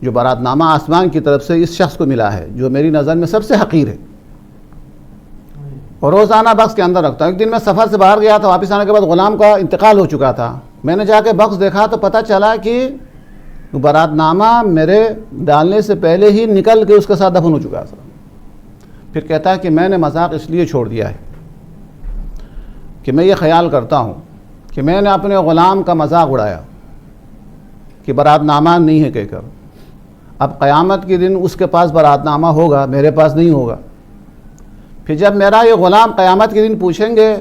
جو برات نامہ آسمان کی طرف سے اس شخص کو ملا ہے جو میری نظر میں سب سے حقیر ہے، اور روزانہ بکس کے اندر رکھتا ہوں۔ ایک دن میں سفر سے باہر گیا تھا، واپس آنے کے بعد غلام کا انتقال ہو چکا تھا، میں نے جا کے بکس دیکھا تو پتہ چلا کہ برات نامہ میرے ڈالنے سے پہلے ہی نکل کے اس کے ساتھ دفن ہو چکا تھا۔ پھر کہتا ہے کہ میں نے مذاق اس لیے چھوڑ دیا ہے کہ میں یہ خیال کرتا ہوں کہ میں نے اپنے غلام کا مذاق اڑایا کہ برات نامہ نہیں ہے کہہ کر، اب قیامت کے دن اس کے پاس برات نامہ ہوگا، میرے پاس نہیں ہوگا۔ پھر جب میرا یہ غلام قیامت کے دن پوچھیں گے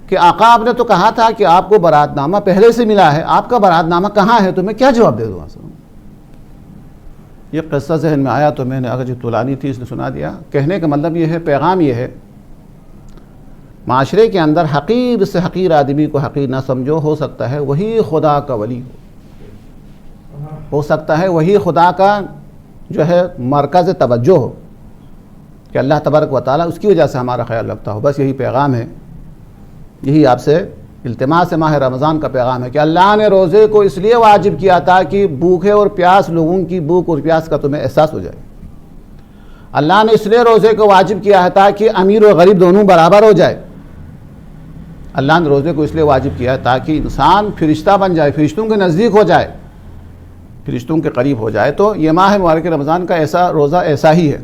کہ آقا آپ نے تو کہا تھا کہ آپ کو برات نامہ پہلے سے ملا ہے، آپ کا برات نامہ کہاں ہے، تو میں کیا جواب دے دوں؟ یہ قصہ ذہن میں آیا تو میں نے اگر جو طولانی تھی اس نے سنا دیا۔ کہنے کا مطلب یہ ہے، پیغام یہ ہے، معاشرے کے اندر حقیر سے حقیر آدمی کو حقیر نہ سمجھو، ہو سکتا ہے وہی خدا کا ولی ہو سکتا ہے وہی خدا کا جو ہے مرکز توجہ ہو، کہ اللہ تبارک و تعالیٰ اس کی وجہ سے ہمارا خیال رکھتا ہو۔ بس یہی پیغام ہے، یہی آپ سے التماس ماہ رمضان کا پیغام ہے کہ اللہ نے روزے کو اس لیے واجب کیا تھا کہ بھوکے اور پیاس لوگوں کی بھوک اور پیاس کا تمہیں احساس ہو جائے۔ اللہ نے اس لیے روزے کو واجب کیا ہے تاکہ امیر و غریب دونوں برابر ہو جائے۔ اللہ نے روزے کو اس لیے واجب کیا ہے تاکہ انسان فرشتہ بن جائے، فرشتوں کے نزدیک ہو جائے، فرشتوں کے قریب ہو جائے۔ تو یہ ماہ مبارک رمضان کا ایسا روزہ ایسا ہی ہے،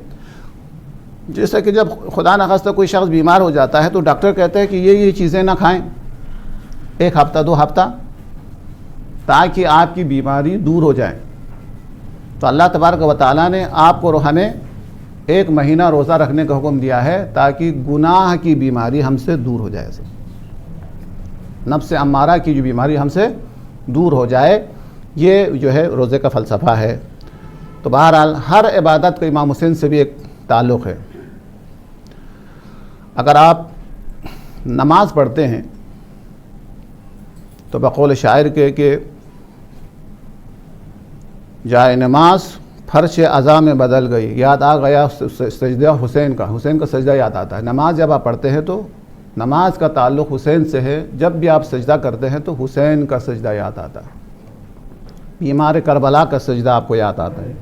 جیسا کہ جب خدا نخواستہ کوئی شخص بیمار ہو جاتا ہے تو ڈاکٹر کہتے ہیں کہ یہ چیزیں نہ کھائیں 1 ہفتہ 2 ہفتہ، تاکہ آپ کی بیماری دور ہو جائے۔ تو اللہ تبارک و تعالیٰ نے آپ کو ہمیں 1 مہینہ روزہ رکھنے کا حکم دیا ہے تاکہ گناہ کی بیماری ہم سے دور ہو جائے، نفس امارہ کی جو بیماری ہم سے دور ہو جائے۔ یہ جو ہے روزے کا فلسفہ ہے۔ تو بہرحال ہر عبادت کا امام حسین سے بھی ایک تعلق ہے۔ اگر آپ نماز پڑھتے ہیں تو بقول شاعر کے کہ جائے نماز فرش عزا میں بدل گئی، یاد آ گیا سجدہ حسین کا سجدہ یاد آتا ہے۔ نماز جب آپ پڑھتے ہیں تو نماز کا تعلق حسین سے ہے، جب بھی آپ سجدہ کرتے ہیں تو حسین کا سجدہ یاد آتا ہے، بیمار کربلا کا سجدہ آپ کو یاد آتا ہے،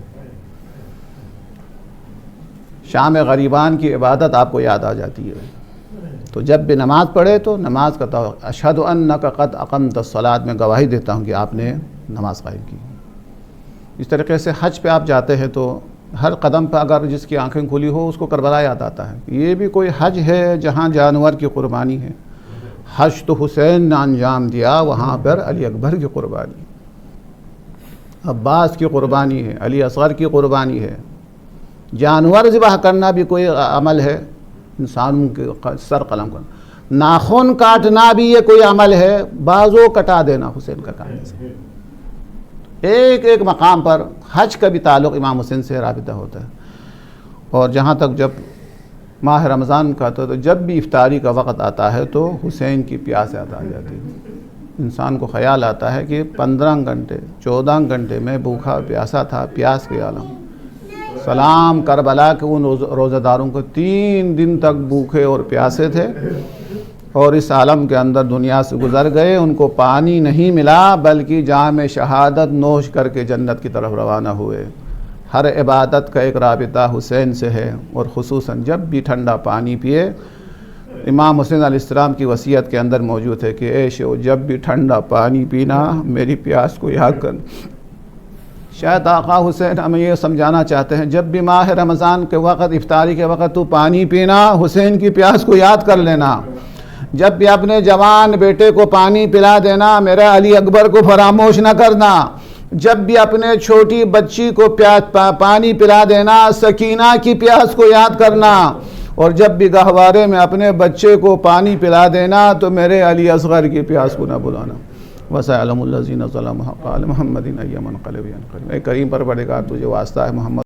شام غریبان کی عبادت آپ کو یاد آ جاتی ہے۔ تو جب بھی نماز پڑھے تو نماز کا تعلق، اشہد انک قد اقمت الصلاۃ، میں گواہی دیتا ہوں کہ آپ نے نماز قائم کی۔ اس طریقے سے حج پہ آپ جاتے ہیں تو ہر قدم پہ اگر جس کی آنکھیں کھلی ہو اس کو کربلا یاد آتا ہے۔ یہ بھی کوئی حج ہے جہاں جانور کی قربانی ہے، حج تو حسین نے انجام دیا، وہاں پر علی اکبر کی قربانی، عباس کی قربانی ہے، علی اصغر کی قربانی ہے۔ جانور ذبح کرنا بھی کوئی عمل ہے، انسانوں کے سر قلم کرنا، ناخن کاٹنا بھی یہ کوئی عمل ہے، بازو کٹا دینا حسین کا کام ہے۔ ایک ایک مقام پر حج کا بھی تعلق امام حسین سے رابطہ ہوتا ہے۔ اور جہاں تک جب ماہ رمضان کا تو جب بھی افطاری کا وقت آتا ہے تو حسین کی پیاس یاد آ جاتی ہے۔ انسان کو خیال آتا ہے کہ 15 گھنٹے 14 گھنٹے میں بھوکا پیاسا تھا، پیاس کے عالم۔ سلام کربلا کے ان روزہ داروں کو 3 دن تک بھوکے اور پیاسے تھے اور اس عالم کے اندر دنیا سے گزر گئے، ان کو پانی نہیں ملا بلکہ جام شہادت نوش کر کے جنت کی طرف روانہ ہوئے۔ ہر عبادت کا ایک رابطہ حسین سے ہے، اور خصوصاً جب بھی ٹھنڈا پانی پیے امام حسین علیہ السلام کی وصیت کے اندر موجود ہے کہ اے شو جب بھی ٹھنڈا پانی پینا میری پیاس کو یاد کرنا۔ شاید آقا حسین ہمیں یہ سمجھانا چاہتے ہیں جب بھی ماہ رمضان کے وقت افطاری کے وقت تو پانی پینا حسین کی پیاس کو یاد کر لینا، جب بھی اپنے جوان بیٹے کو پانی پلا دینا میرا علی اکبر کو فراموش نہ کرنا، جب بھی اپنے چھوٹی بچی کو پانی پلا دینا سکینہ کی پیاس کو یاد کرنا، اور جب بھی گہوارے میں اپنے بچے کو پانی پلا دینا تو میرے علی اصغر کی پیاس کو نہ بلانا۔ وَسَيَعْلَمُ الَّذِينَ ظَلَمُوا حَقَّ عَلَى مُحَمَّدٍ أَيَّ مُنْقَلَبٍ يَنقَلِبُ۔ اے کریم پروردگار تجھے واسطہ ہے محمد